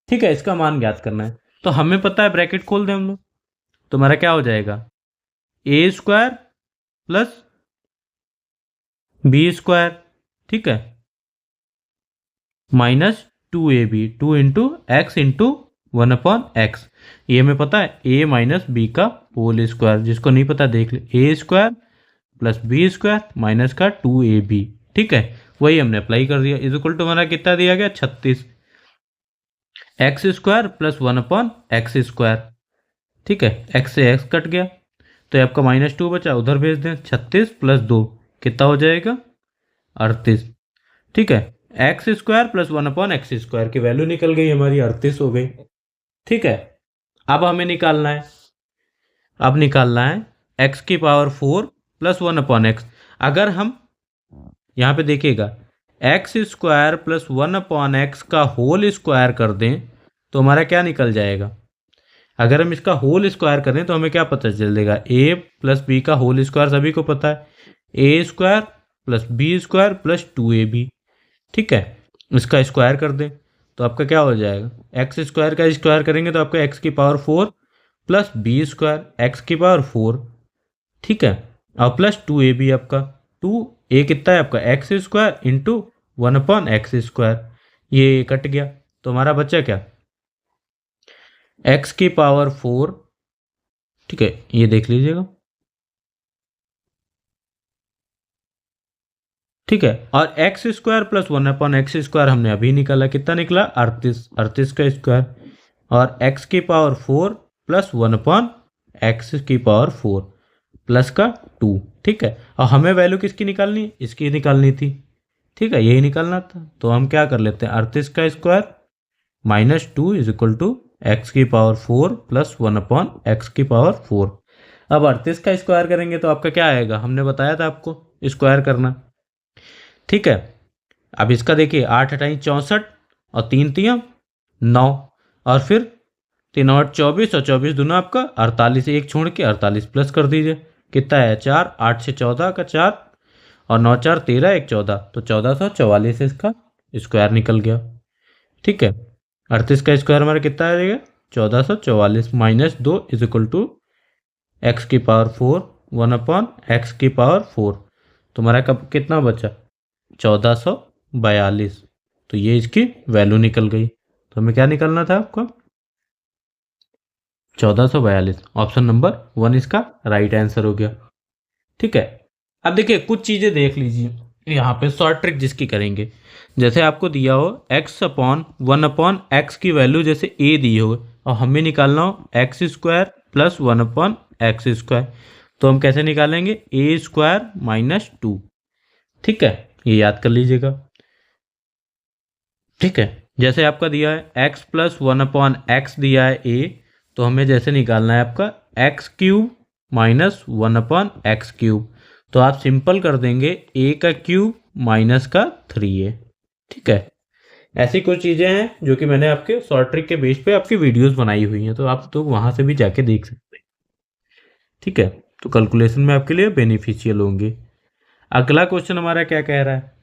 ठीक है, इसका मान ज्ञात करना है। तो हमें पता है, ब्रैकेट खोल दें हम लोग, तो हमारा क्या हो जाएगा a² + b², ठीक है, -2ab, 2 × x × 1/x, ये हमें पता है a - b का होल स्क्वायर, जिसको नहीं पता देख ले, a² + b² माइनस का 2ab, ठीक है, वही हमने अप्लाई कर दिया, = हमारा कितना दिया गया 36, x² + 1/x², ठीक है, x से x कट गया, तो आपका -2 बचा, उधर भेज दें, 36 + 2 कितना हो जाएगा 38, ठीक है, x² + 1/x² की वैल्यू निकल गई हमारी 38 हो गई, ठीक है। अब हमें निकालना है, अब निकालना है x की पावर 4 + 1/x, अगर हम यहाँ पे देखिएगा x² + 1/x का होल स्क्वायर कर दें तो हमारा क्या निकल जाएगा, अगर हम इसका होल स्क्वायर करें तो हमें क्या पता चलेगा, a + b का होल स्क्वायर सभी को पता है, a² + b² + 2ab, ठीक है, इसका स्क्वायर कर दें तो आपका क्या हो जाएगा, x² का स्क्वायर करेंगे तो आपका x की पावर 4 + b² x की पावर 4, ठीक है, और + 2ab, आपका 2a कितना है आपका x² × 1/x², ये कट गया, तो हमारा बच्चा क्या, एक्स की पावर 4, ठीक है, ये देख लीजिएगा, ठीक है। और एक्स स्क्वायर प्लस 1/x² हमने अभी निकाला, कितना निकला, 38, 38 का स्क्वायर। और एक्स की पावर 4 प्लस 1/x² प्लस का 2, ठीक है। और हमें वैल्यू किसकी निकालनी, इसकी निकालनी थी, ठीक है, यही निकालना था। तो हम क्या कर लेते हैं, 38 का square minus 2 is equal to x की पावर 4 प्लस 1/x²। अब 38 का स्क्वायर करेंगे तो आपका क्या आएगा, हमने बताया था आपको स्क्वायर करना, ठीक है। अब इसका देखिए, 8 अठाई 64 और 3 तिया 9, और फिर 3 और 24 और 24 दोनों आपका 48, एक छोड़ के 48 प्लस कर दीजिए, कितना है 4, 8 से 14 का 4 और 9 4 13, एक 14, तो 1444 इसका स्क्वायर निकल गया, ठीक है। 38 का स्क्वायर हमारा कितना आ जाएगा, 1444 minus 2 is equal to x की पावर 4 1/x²। तुम्हारा कब कितना बचा, 1442। तो ये इसकी वैल्यू निकल गई। तो हमें क्या निकलना था आपको, 1442। ऑप्शन नंबर 1 इसका राइट आंसर हो गया, ठीक है। अब देखिए कुछ चीज़ें देख लीजिए, यहाँ पे शॉर्ट ट्रिक जिसकी करेंगे, जैसे आपको दिया हो x/1/x की वैल्यू जैसे a दी हो और हमें निकालना हो x² प्लस 1/x², तो हम कैसे निकालेंगे, a² माइनस 2, ठीक है, ये याद कर लीजिएगा, ठीक है। जैसे आपका दिया है x प्लस 1/x दिया है a, तो हमें जैसे निकालना है आपका x³ माइनस 1/x³, तो आप सिंपल कर देंगे a का क्यूब माइनस का 3a, ठीक है। ऐसी कुछ चीज़ें हैं जो कि मैंने आपके शॉर्ट ट्रिक के बेस पे आपकी वीडियोस बनाई हुई हैं, तो आप तो वहाँ से भी जाके देख सकते हैं, ठीक है। तो कैलकुलेशन में आपके लिए बेनिफिशियल होंगे। अगला क्वेश्चन हमारा क्या कह रहा है,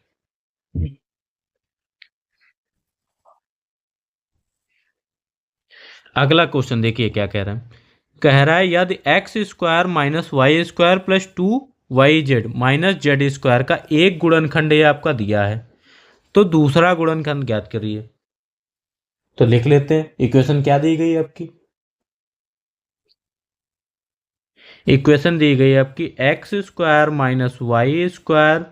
अगला क्वेश्चन देखिए क्या कह रहा है यदि x² minus y² plus 2yz minus z² का एक गुणनखंड ये आपका दिया है, तो दूसरा गुणनखंड ज्ञात करिए। तो लिख लेते हैं, इक्वेशन क्या दी गई है आपकी, इक्वेशन दी गई है आपकी x² minus y²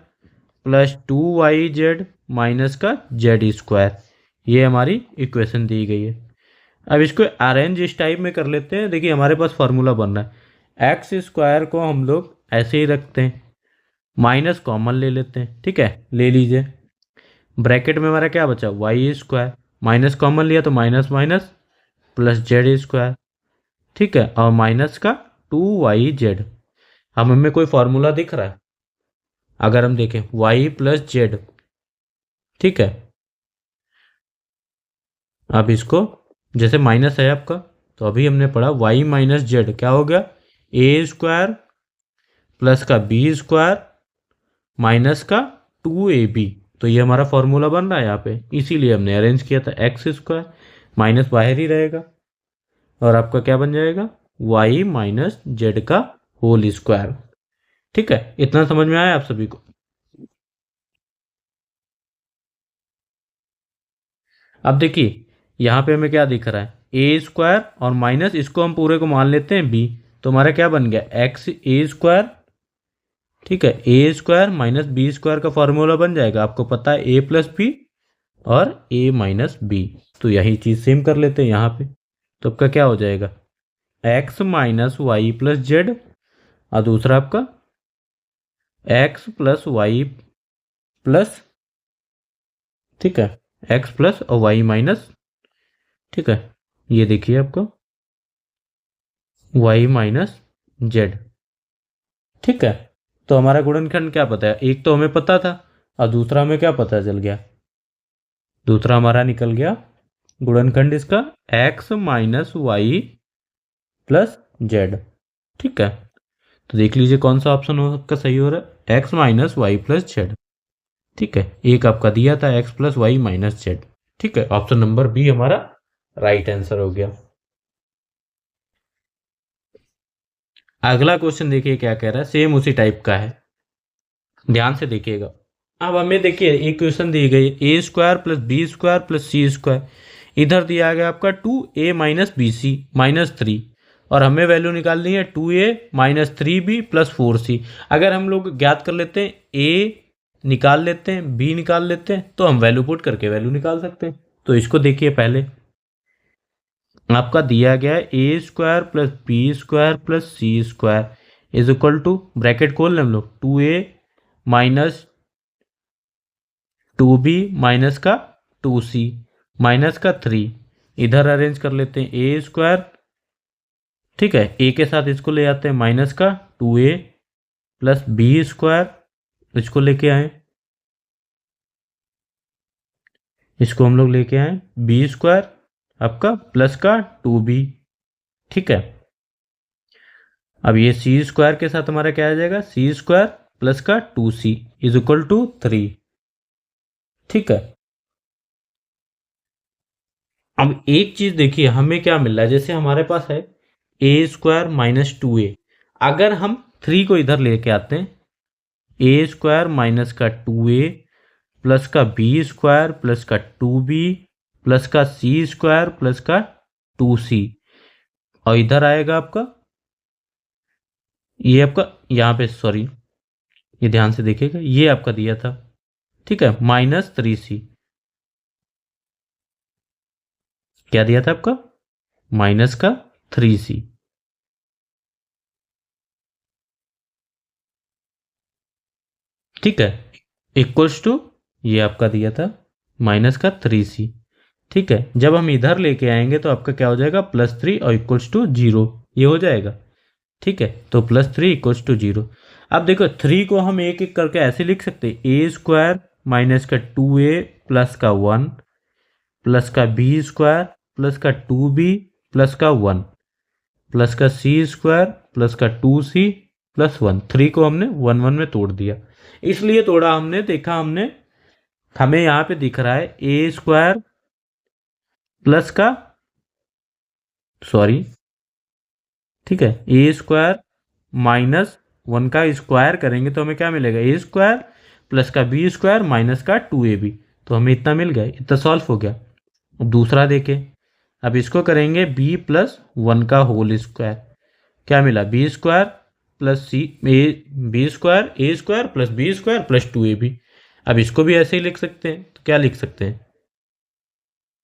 plus 2yz minus का z², ये हमारी इक्वेशन दी गई है। अब इसको अरेंज इस टाइप में कर लेते हैं। देखिए हमारे पास फार्मूला बन रहा है, x² को हम लोग ऐसे ही रखते हैं, माइनस कॉमन ले लेते हैं, ठीक है, ले लीजिए। ब्रैकेट में हमारा क्या बचा, y², माइनस कॉमन लिया तो माइनस माइनस प्लस z², ठीक है, और माइनस का 2yz। हमें कोई फार्मूला दिख रहा है, अगर हम देखें y प्लस z, ठीक है। अब इसको जैसे माइनस है आपका, तो अभी हमने पढ़ा y माइनस जेड क्या हो गया, a² प्लस का b² माइनस का 2ab। तो ये हमारा फॉर्मूला बन रहा है यहाँ पे, इसीलिए हमने अरेंज किया था, x² माइनस बाहर ही रहेगा और आपका क्या बन जाएगा, y माइनस जेड का होल स्क्वायर, ठीक है। इतना समझ में आया आप सभी को। अब देखिए यहाँ पे हमें क्या दिख रहा है, a² और माइनस इसको हम पूरे को मान लेते हैं b, तो हमारा क्या बन गया, xa², ठीक है, a² माइनस b² का फॉर्मूला बन जाएगा, आपको पता है a प्लस बी और a माइनस बी। तो यही चीज़ सेम कर लेते हैं यहाँ पे, तो आपका क्या हो जाएगा, x minus y plus z, और दूसरा आपका x प्लस वाई प्लस, ठीक है, x प्लस और y माइनस, ठीक है, ये देखिए आपको y माइनस जेड, ठीक है। तो हमारा गुणनखंड क्या पता है, एक तो हमें पता था और दूसरा हमें क्या पता चल गया, दूसरा हमारा निकल गया गुणनखंड इसका x minus y plus z, ठीक है। तो देख लीजिए कौन सा ऑप्शन हो आपका सही हो रहा है, x minus y plus z, ठीक है, एक आपका दिया था x plus y minus z, ठीक है। ऑप्शन नंबर बी हमारा राइट आंसर हो गया। अगला क्वेश्चन देखिए क्या कह रहा है, सेम उसी टाइप का है, ध्यान से देखिएगा। अब हमें देखिए एक क्वेश्चन दी गई, a² plus b² plus c², इधर दिया गया आपका 2a minus B C minus 3, और हमें वैल्यू निकालनी है 2a minus 3b plus 4c। अगर हम लोग ज्ञात कर लेते हैं, a निकाल लेते हैं, b निकाल लेते हैं, तो हम वैल्यू पुट करके वैल्यू निकाल सकते हैं। तो इसको देखिए, पहले आपका दिया गया है A square plus B square plus C square is equal to, bracket खोल लें हम लोग, 2a माइनस 2b माइनस का 2c माइनस का 3, इधर अरेंज कर लेते हैं ए स्क्वायर, ठीक है, ए के साथ इसको ले आते हैं माइनस का 2a प्लस बी स्क्वायर, इसको लेके आए, इसको हम लोग लेके आए बी स्क्वायर आपका प्लस का 2b, ठीक है। अब ये सी स्क्वायर के साथ हमारा क्या आ जाएगा, सी स्क्वायर प्लस का 2c इज इक्वल टू 3, ठीक है। अब एक चीज देखिए, हमें क्या मिल रहा है, जैसे हमारे पास है ए स्क्वायर माइनस 2a, अगर हम 3 को इधर लेके आते हैं, ए स्क्वायर माइनस का 2a प्लस का बी स्क्वायर प्लस का 2b प्लस का सी स्क्वायर प्लस का 2c, और इधर आएगा आपका ये आपका, यहाँ पे सॉरी, ये ध्यान से देखिएगा, ये आपका दिया था, ठीक है, माइनस 3c, क्या दिया था आपका, माइनस का 3c, ठीक है, इक्वल्स टू ये आपका दिया था माइनस का 3c, ठीक है। जब हम इधर लेके आएंगे तो आपका क्या हो जाएगा, +3 और इक्वल्स टू 0, ये हो जाएगा, ठीक है। तो +3 इक्वल्स टू 0। अब देखो 3 को हम एक एक करके ऐसे लिख सकते हैं, ए स्क्वायर माइनस का 2a प्लस का 1 प्लस का बी स्क्वायर प्लस का 2b प्लस का 1 प्लस का सी स्क्वायर प्लस का 2c प्लस 1। 3 को हमने 1 1 में तोड़ दिया, इसलिए तोड़ा हमने, देखा हमने, हमें यहाँ पे दिख रहा है ए स्क्वायर प्लस का, सॉरी, ठीक है, ए स्क्वायर माइनस 1 का स्क्वायर करेंगे तो हमें क्या मिलेगा, ए स्क्वायर प्लस का बी स्क्वायर माइनस का 2ab, तो हमें इतना मिल गया, इतना सॉल्व हो गया। अब दूसरा देखें, अब इसको करेंगे b प्लस 1 का होल स्क्वायर, क्या मिला, B square plus C B square A square plus B square plus 2ab। अब इसको भी ऐसे ही लिख सकते हैं, तो क्या लिख सकते हैं,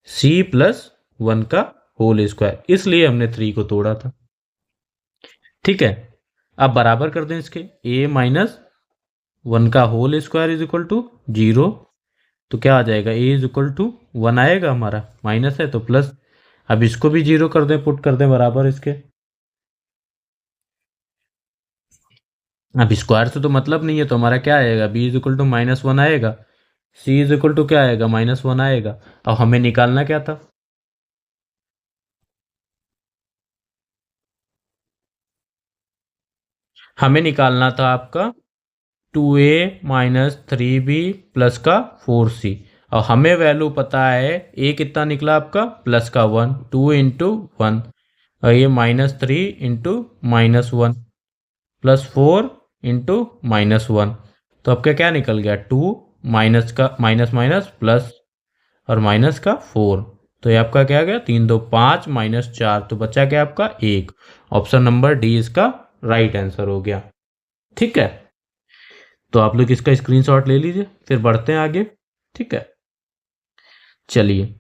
c प्लस 1 का होल स्क्वायर, इसलिए हमने 3 को तोड़ा था, ठीक है। अब बराबर कर दें इसके, a माइनस 1 का whole square is equal to 0, तो क्या आ जाएगा, a इज इक्वल टू 1 आएगा, हमारा माइनस है तो प्लस। अब इसको भी 0 कर दें, पुट कर दें बराबर इसके, अब स्क्वायर से तो मतलब नहीं है, तो हमारा क्या आएगा, b इज इक्वल टू -1 आएगा, c इज इक्वल टू क्या आएगा, -1 आएगा। अब हमें निकालना क्या था, हमें निकालना था आपका 2a माइनस 3b प्लस का 4c, और हमें वैल्यू पता है a कितना निकला आपका, प्लस का 1, 2 इंटू 1, और ये -3 इंटू -1 प्लस 4 इंटू -1, तो आपका क्या निकल गया, 2 माइनस का माइनस माइनस प्लस और माइनस का 4, तो ये आपका क्या गया, 3 2 5 -4, तो बचा क्या आपका 1। ऑप्शन नंबर डी इसका राइट आंसर हो गया, ठीक है। तो आप लोग इसका स्क्रीनशॉट ले लीजिए, फिर बढ़ते हैं आगे, ठीक है। चलिए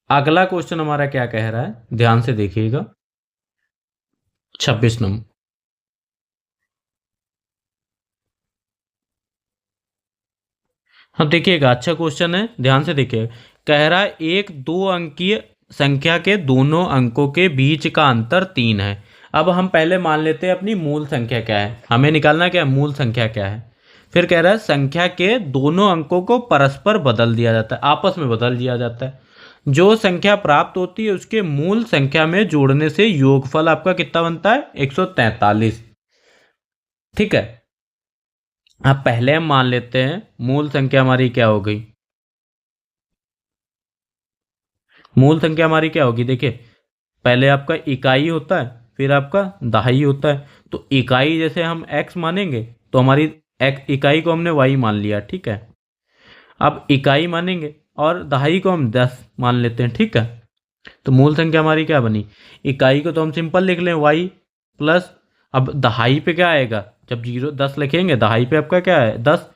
अगला क्वेश्चन हमारा क्या कह रहा है, ध्यान से देखिएगा, 26 नंबर। हाँ देखिएगा, अच्छा क्वेश्चन है, ध्यान से देखिएगा। कह रहा है एक 2 अंकीय संख्या के दोनों अंकों के बीच का अंतर 3 है। अब हम पहले मान लेते हैं अपनी मूल संख्या क्या है, हमें निकालना क्या है, मूल संख्या क्या है। फिर कह रहा है संख्या के दोनों अंकों को परस्पर बदल दिया जाता है, आपस में बदल दिया जाता है। जो संख्या प्राप्त होती है उसके मूल संख्या में जोड़ने से योगफल आपका कितना बनता है, 143, ठीक है। अब पहले हम मान लेते हैं मूल संख्या हमारी क्या हो गई, मूल संख्या हमारी क्या होगी, देखिए पहले आपका इकाई होता है, फिर आपका दहाई होता है, तो इकाई जैसे हम x मानेंगे तो हमारी इकाई को हमने y मान लिया, ठीक है। अब इकाई मानेंगे और दहाई को हम 10 मान लेते हैं, ठीक है। तो मूल संख्या हमारी क्या बनी, इकाई को तो हम सिंपल लिख लें y प्लस, अब दहाई पे क्या आएगा, जब 10 लिखेंगे दहाई पे आपका क्या है 10।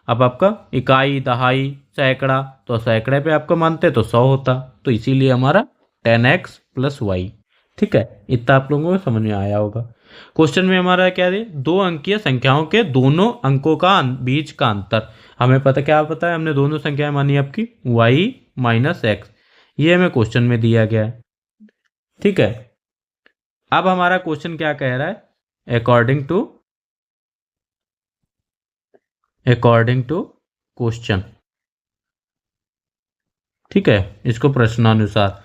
अब आपका इकाई दहाई सैकड़ा, तो सैकड़े पे आपका मानते तो 100 होता, तो इसीलिए हमारा 10x प्लस वाई। ठीक है, इतना आप लोगों को समझ में आया होगा। क्वेश्चन में हमारा क्या है, दो अंकीय संख्याओं के दोनों अंकों का बीच का अंतर। हमें पता क्या पता है, हमने दोनों संख्याएं मानी आपकी y माइनस एक्स, ये हमें क्वेश्चन में दिया गया है। ठीक है, अब हमारा क्वेश्चन क्या कह रहा है, अकॉर्डिंग टू क्वेश्चन। ठीक है, इसको प्रश्नानुसार।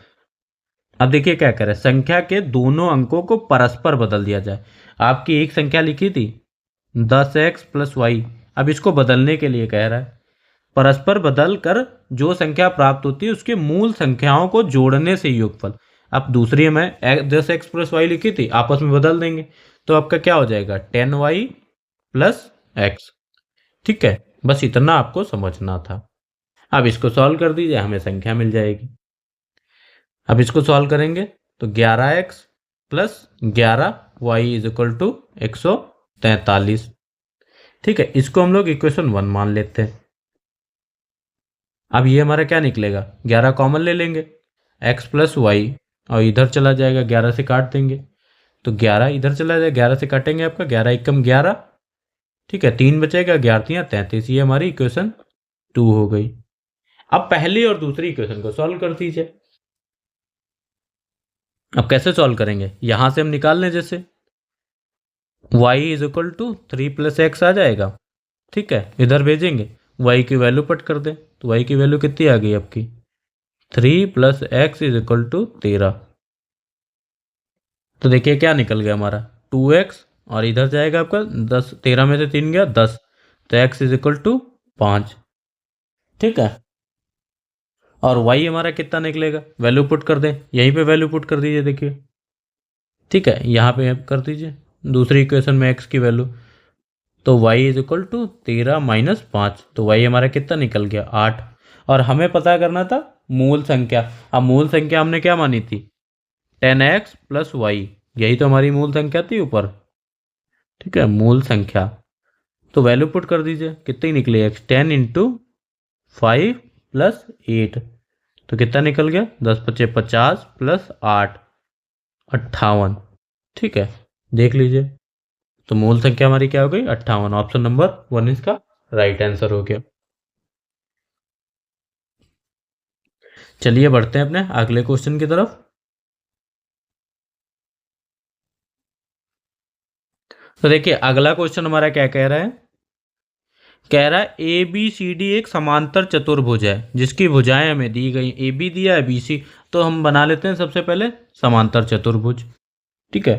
अब देखिए क्या कह रहा है, संख्या के दोनों अंकों को परस्पर बदल दिया जाए। आपकी एक संख्या लिखी थी 10x प्लस वाई, अब इसको बदलने के लिए कह रहा है परस्पर बदल कर जो संख्या प्राप्त होती है उसके मूल संख्याओं को जोड़ने से योगफल। अब दूसरी में 10x प्लस वाई लिखी थी, आपस में बदल देंगे तो आपका क्या हो जाएगा 10y प्लस एक्स। ठीक है, बस इतना आपको समझना था। अब इसको सॉल्व कर दीजिए, हमें संख्या मिल जाएगी। अब इसको सॉल्व करेंगे तो 11x plus 11y is equal to 143। ठीक है, इसको हम लोग इक्वेशन 1 मान लेते हैं। अब ये हमारा क्या निकलेगा, 11 कॉमन ले लेंगे, x प्लस वाई और इधर चला जाएगा, 11 से काट देंगे तो 11 इधर चला जाएगा, 11 से काटेंगे आपका 11 एकम 11। ठीक है, 3 बचेगा, 11 33, ये हमारी इक्वेशन 2 हो गई। अब पहली और दूसरी इक्वेशन को सॉल्व कर दीजिए। अब कैसे सॉल्व करेंगे, यहां से हम निकाल लें, जैसे y is equal to 3 plus X आ जाएगा। ठीक है, इधर भेजेंगे, y की वैल्यू पट कर दें तो y की वैल्यू कितनी आ गई आपकी 3 plus x is equal to 13। तो देखिए क्या निकल गया हमारा 2x, और इधर जाएगा आपका 10, 13 में से 3 गया 10, तो x इज इक्वल टू 5। ठीक है, और y हमारा कितना निकलेगा, वैल्यू पुट कर दें, यहीं पे वैल्यू पुट कर दीजिए, देखिए। ठीक है, यहाँ पे कर दीजिए दूसरी इक्वेशन में x की वैल्यू, तो y is equal to 13 minus 5, तो y हमारा कितना निकल गया 8। और हमें पता करना था मूल संख्या। अब मूल संख्या हमने क्या मानी थी 10x प्लस वाई, यही तो हमारी मूल संख्या थी ऊपर। ठीक है, मूल संख्या, तो वैल्यू पुट कर दीजिए, कितनी निकली x 10 इंटू 5 प्लस 8, तो कितना निकल गया 10 पचे 50 प्लस 8 58। ठीक है, देख लीजिए, तो मूल संख्या हमारी क्या हो गई 58। ऑप्शन नंबर 1 इसका राइट आंसर हो गया। चलिए बढ़ते हैं अपने अगले क्वेश्चन की तरफ। तो देखिए अगला क्वेश्चन हमारा क्या कह रहा है, कह रहा है ए बी सी डी एक समांतर चतुर्भुज है जिसकी भुजाएं हमें दी गई, ए बी दिया है बी सी, तो हम बना लेते हैं सबसे पहले समांतर चतुर्भुज। ठीक है,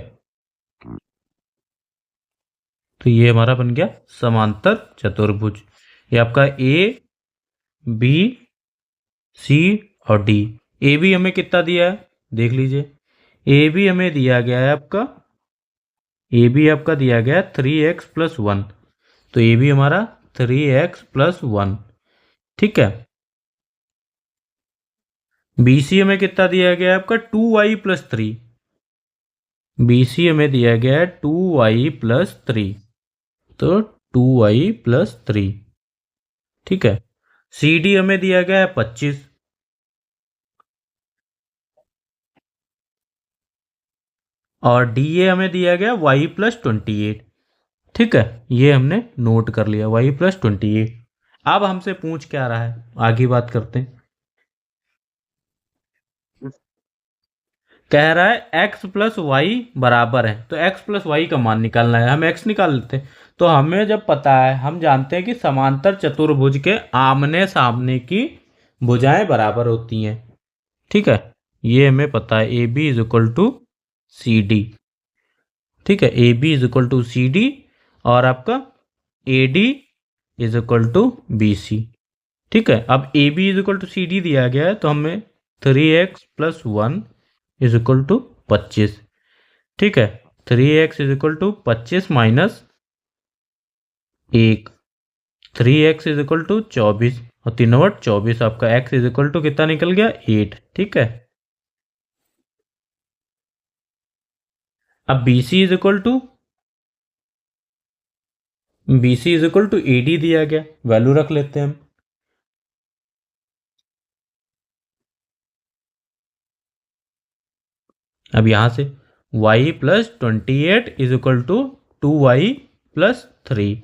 तो ये हमारा बन गया समांतर चतुर्भुज। ये आपका ए बी सी और डी। ए बी हमें कितना दिया है देख लीजिए, ए बी हमें दिया गया है आपका, ए बी आपका दिया गया है 3x प्लस 1, तो ए बी हमारा 3x प्लस 1। ठीक है, बी सी हमें कितना दिया गया है आपका 2y प्लस 3, बी सी हमें दिया गया है 2y प्लस 3, तो 2y प्लस 3। ठीक है, सी डी हमें दिया गया है 25, और डी ए हमें दिया गया y प्लस 28। ठीक है, ये हमने नोट कर लिया y प्लस 28। अब हमसे पूछ क्या रहा है, आगे बात करते हैं। कह रहा है x प्लस वाई बराबर है, तो x प्लस वाई का मान निकालना है, हम x निकाल लेते हैं। तो हमें जब पता है, हम जानते हैं कि समांतर चतुर्भुज के आमने सामने की भुजाएं बराबर होती हैं। ठीक है, ये हमें पता है A B is equal to C D. ठीक है, A B is equal to C D, और आपका A D is equal to B C. ठीक है, अब A B is equal to C D दिया गया है, तो हमें 3x plus 1 is equal to 25। ठीक है, 3x is equal to 25 minus 1, 3x is equal to 24, और 3 × 8 = 24, आपका x इज इक्वल टू कितना निकल गया 8। ठीक है, अब BC is equal to AD दिया गया, वैल्यू रख लेते हैं हम। अब यहां से y + 28 is equal to 2y + 3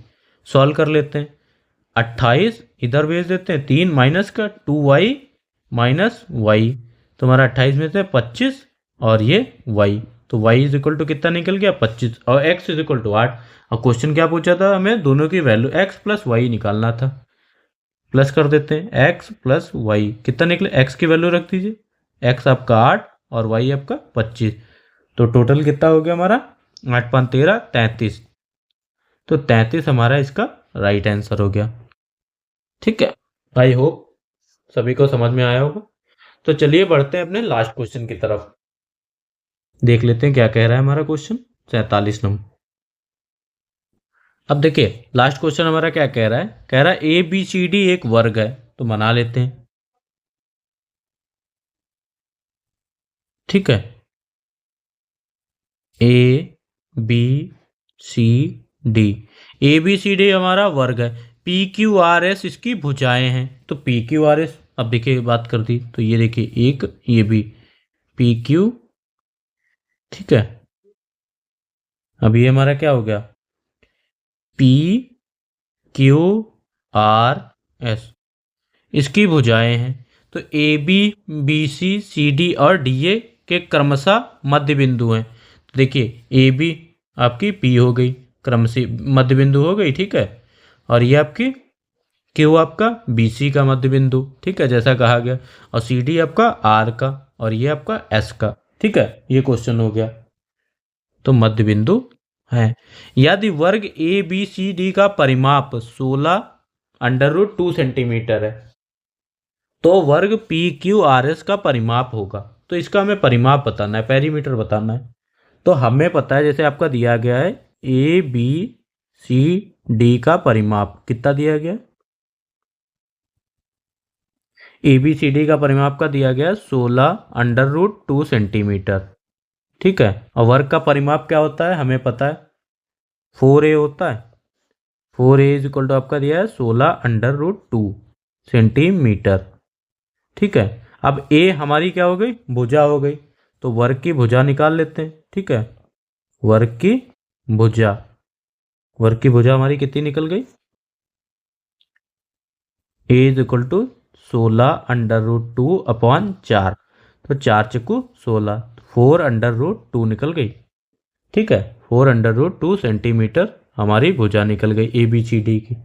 solve कर लेते हैं। 28 इधर भेज देते हैं, 3 माइनस का 2y - y, तुम्हारा 28 में से 25 और ये y, तो y इज इक्वल टू कितना निकल गया 25 और x इज इक्वल टू 8। और क्वेश्चन क्या पूछा था, हमें दोनों की वैल्यू x + y निकालना था। प्लस कर देते हैं, x + y कितना निकले, x की वैल्यू रख दीजिए, x आपका 8 और y आपका 25, तो टोटल कितना हो गया हमारा 8 × 5 = 13, 33। तो 33 हमारा इसका राइट आंसर हो गया। ठीक है, आई होप सभी को समझ में आया होगा। तो चलिए बढ़ते हैं अपने लास्ट क्वेश्चन की तरफ, देख लेते हैं क्या कह रहा है हमारा क्वेश्चन 47 नंबर। अब देखिए लास्ट क्वेश्चन हमारा क्या कह रहा है, कह रहा है ABCD एक वर्ग है, तो बना लेते हैं। ठीक है, ABCD, ABCD हमारा वर्ग है, PQRS इसकी भुजाएं हैं, तो PQRS अब देखिए बात कर दी, तो ये देखिए एक ये भी PQ। ठीक है, अब ये हमारा क्या हो गया PQRS, इसकी भुजाएं हैं, तो AB BC CD और DA के क्रमशः मध्य बिंदु हैं। तो देखिए AB आपकी P हो गई, क्रमशः मध्य बिंदु हो गई। ठीक है, और ये आपकी Q आपका BC का मध्य बिंदु, ठीक है जैसा कहा गया, और CD आपका R का, और ये आपका S का। ठीक है, ये क्वेश्चन हो गया, तो मध्य बिंदु है। यदि वर्ग ABCD का परिमाप 16√2 सेंटीमीटर है, तो वर्ग PQRS का परिमाप होगा। तो इसका हमें परिमाप बताना है, पेरीमीटर बताना है। तो हमें पता है जैसे आपका दिया गया है ABCD का परिमाप कितना दिया गया, ABCD का परिमाप का दिया गया 16√2 सेंटीमीटर। ठीक है, और वर्ग का परिमाप क्या होता है हमें पता है 4A होता है, 4A इज इक्वल टू आपका दिया है 16√2 सेंटीमीटर। ठीक है, अब A हमारी क्या हो गई भुजा हो गई, तो वर्ग की भुजा निकाल लेते हैं। ठीक है, वर्ग की भुजा, वर्ग की भुजा हमारी कितनी निकल गई, A इज इक्वल टू 16√2/4, तो 4 × 16, 4√2 निकल गई। ठीक है, 4√2 सेंटीमीटर हमारी भुजा निकल गई ABCD की।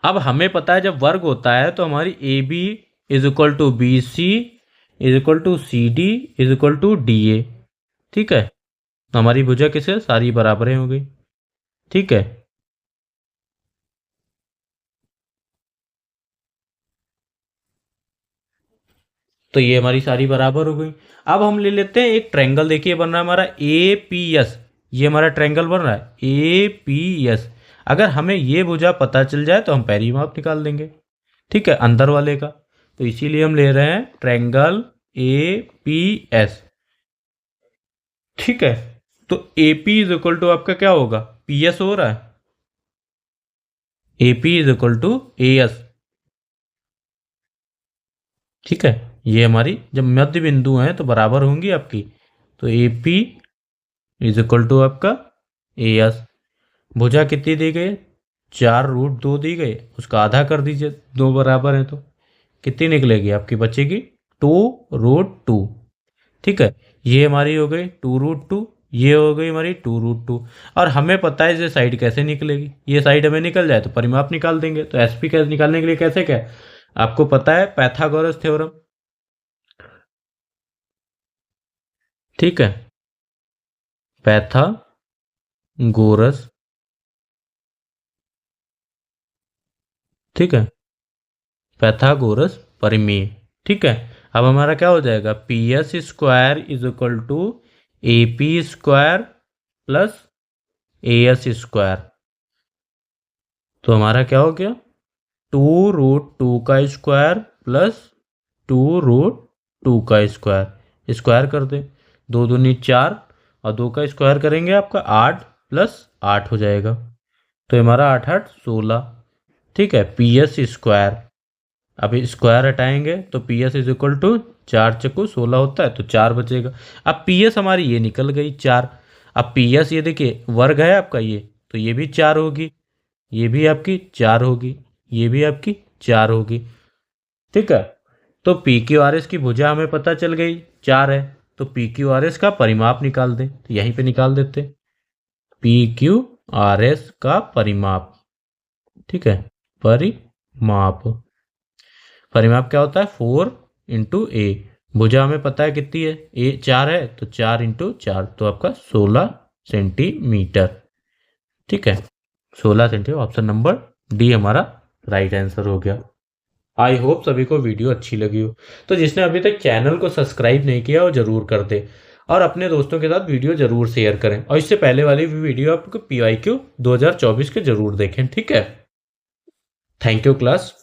अब हमें पता है जब वर्ग होता है तो हमारी AB is equal to BC is equal to CD is equal to DA। ठीक है, तो हमारी भुजा किसे सारी बराबरें हो गई। ठीक है, तो ये हमारी सारी बराबर हो गई। अब हम ले लेते हैं एक ट्रायंगल, देखिए बन रहा है हमारा APS, ये हमारा ट्रायंगल बन रहा है APS। अगर हमें ये भुजा पता चल जाए तो हम परिमाप निकाल देंगे। ठीक है, अंदर वाले का, तो इसीलिए हम ले रहे हैं ट्रायंगल APS। ठीक है, तो AP इज इक्वल टू आपका क्या होगा PS हो रहा है, AP is equal to AS। ठीक है, ये हमारी जब मध्य बिंदु हैं तो बराबर होंगी आपकी, तो AP इज इक्वल टू आपका AS। भुजा कितनी दी गई, 4√2 दी गई, उसका आधा कर दीजिए, दो बराबर है तो कितनी निकलेगी आपकी बचेगी 2√2। ठीक है, ये हमारी हो गई 2√2, ये हो गई हमारी 2√2। और हमें पता है ये साइड कैसे निकलेगी, ये साइड हमें निकल जाए तो परिमाप निकाल देंगे। तो SP कैसे निकालने के लिए कैसे क्या आपको पता है पाइथागोरस थ्योरम। ठीक है, पाइथागोरस, ठीक है, पाइथागोरस परिमेय। ठीक है, अब हमारा क्या हो जाएगा PS² is equal to AP² plus AS²। तो हमारा क्या हो गया, 2√2 का स्क्वायर प्लस 2√2 का स्क्वायर, स्क्वायर कर दे, 2 दूनी 4 और 2 का स्क्वायर करेंगे आपका 8 प्लस 8 हो जाएगा, तो हमारा 8 8 16। ठीक है, पी एस स्क्वायर, अब स्क्वायर हटाएंगे तो P S is equal to 4 चक्कू 16 होता है, तो 4 बचेगा। अब पी एस हमारी ये निकल गई 4। अब पी एस ये देखिए वर्ग है आपका ये, तो ये भी 4 होगी, ये भी आपकी 4 होगी, ये भी आपकी 4 होगी। ठीक है, तो पी क्यू आर एस की भुजा हमें पता चल गई 4 है, तो पी क्यू आर एस का परिमाप निकाल दें, तो यहीं पे निकाल देते, पी क्यू आर एस का परिमाप। ठीक है, परिमाप, परिमाप क्या होता है 4 इंटू ए, भुजा हमें पता है कितनी है, ए 4 है, तो 4 इंटू 4, तो आपका 16 सेंटीमीटर। ठीक है, 16 सेंटीमीटर, ऑप्शन नंबर डी हमारा राइट आंसर हो गया। आई होप सभी को वीडियो अच्छी लगी हो, तो जिसने अभी तक चैनल को सब्सक्राइब नहीं किया वो जरूर कर दे और अपने दोस्तों के साथ वीडियो जरूर शेयर करें, और इससे पहले वाली भी वीडियो आपको PYQ 2024 के जरूर देखें। ठीक है, थैंक यू क्लास।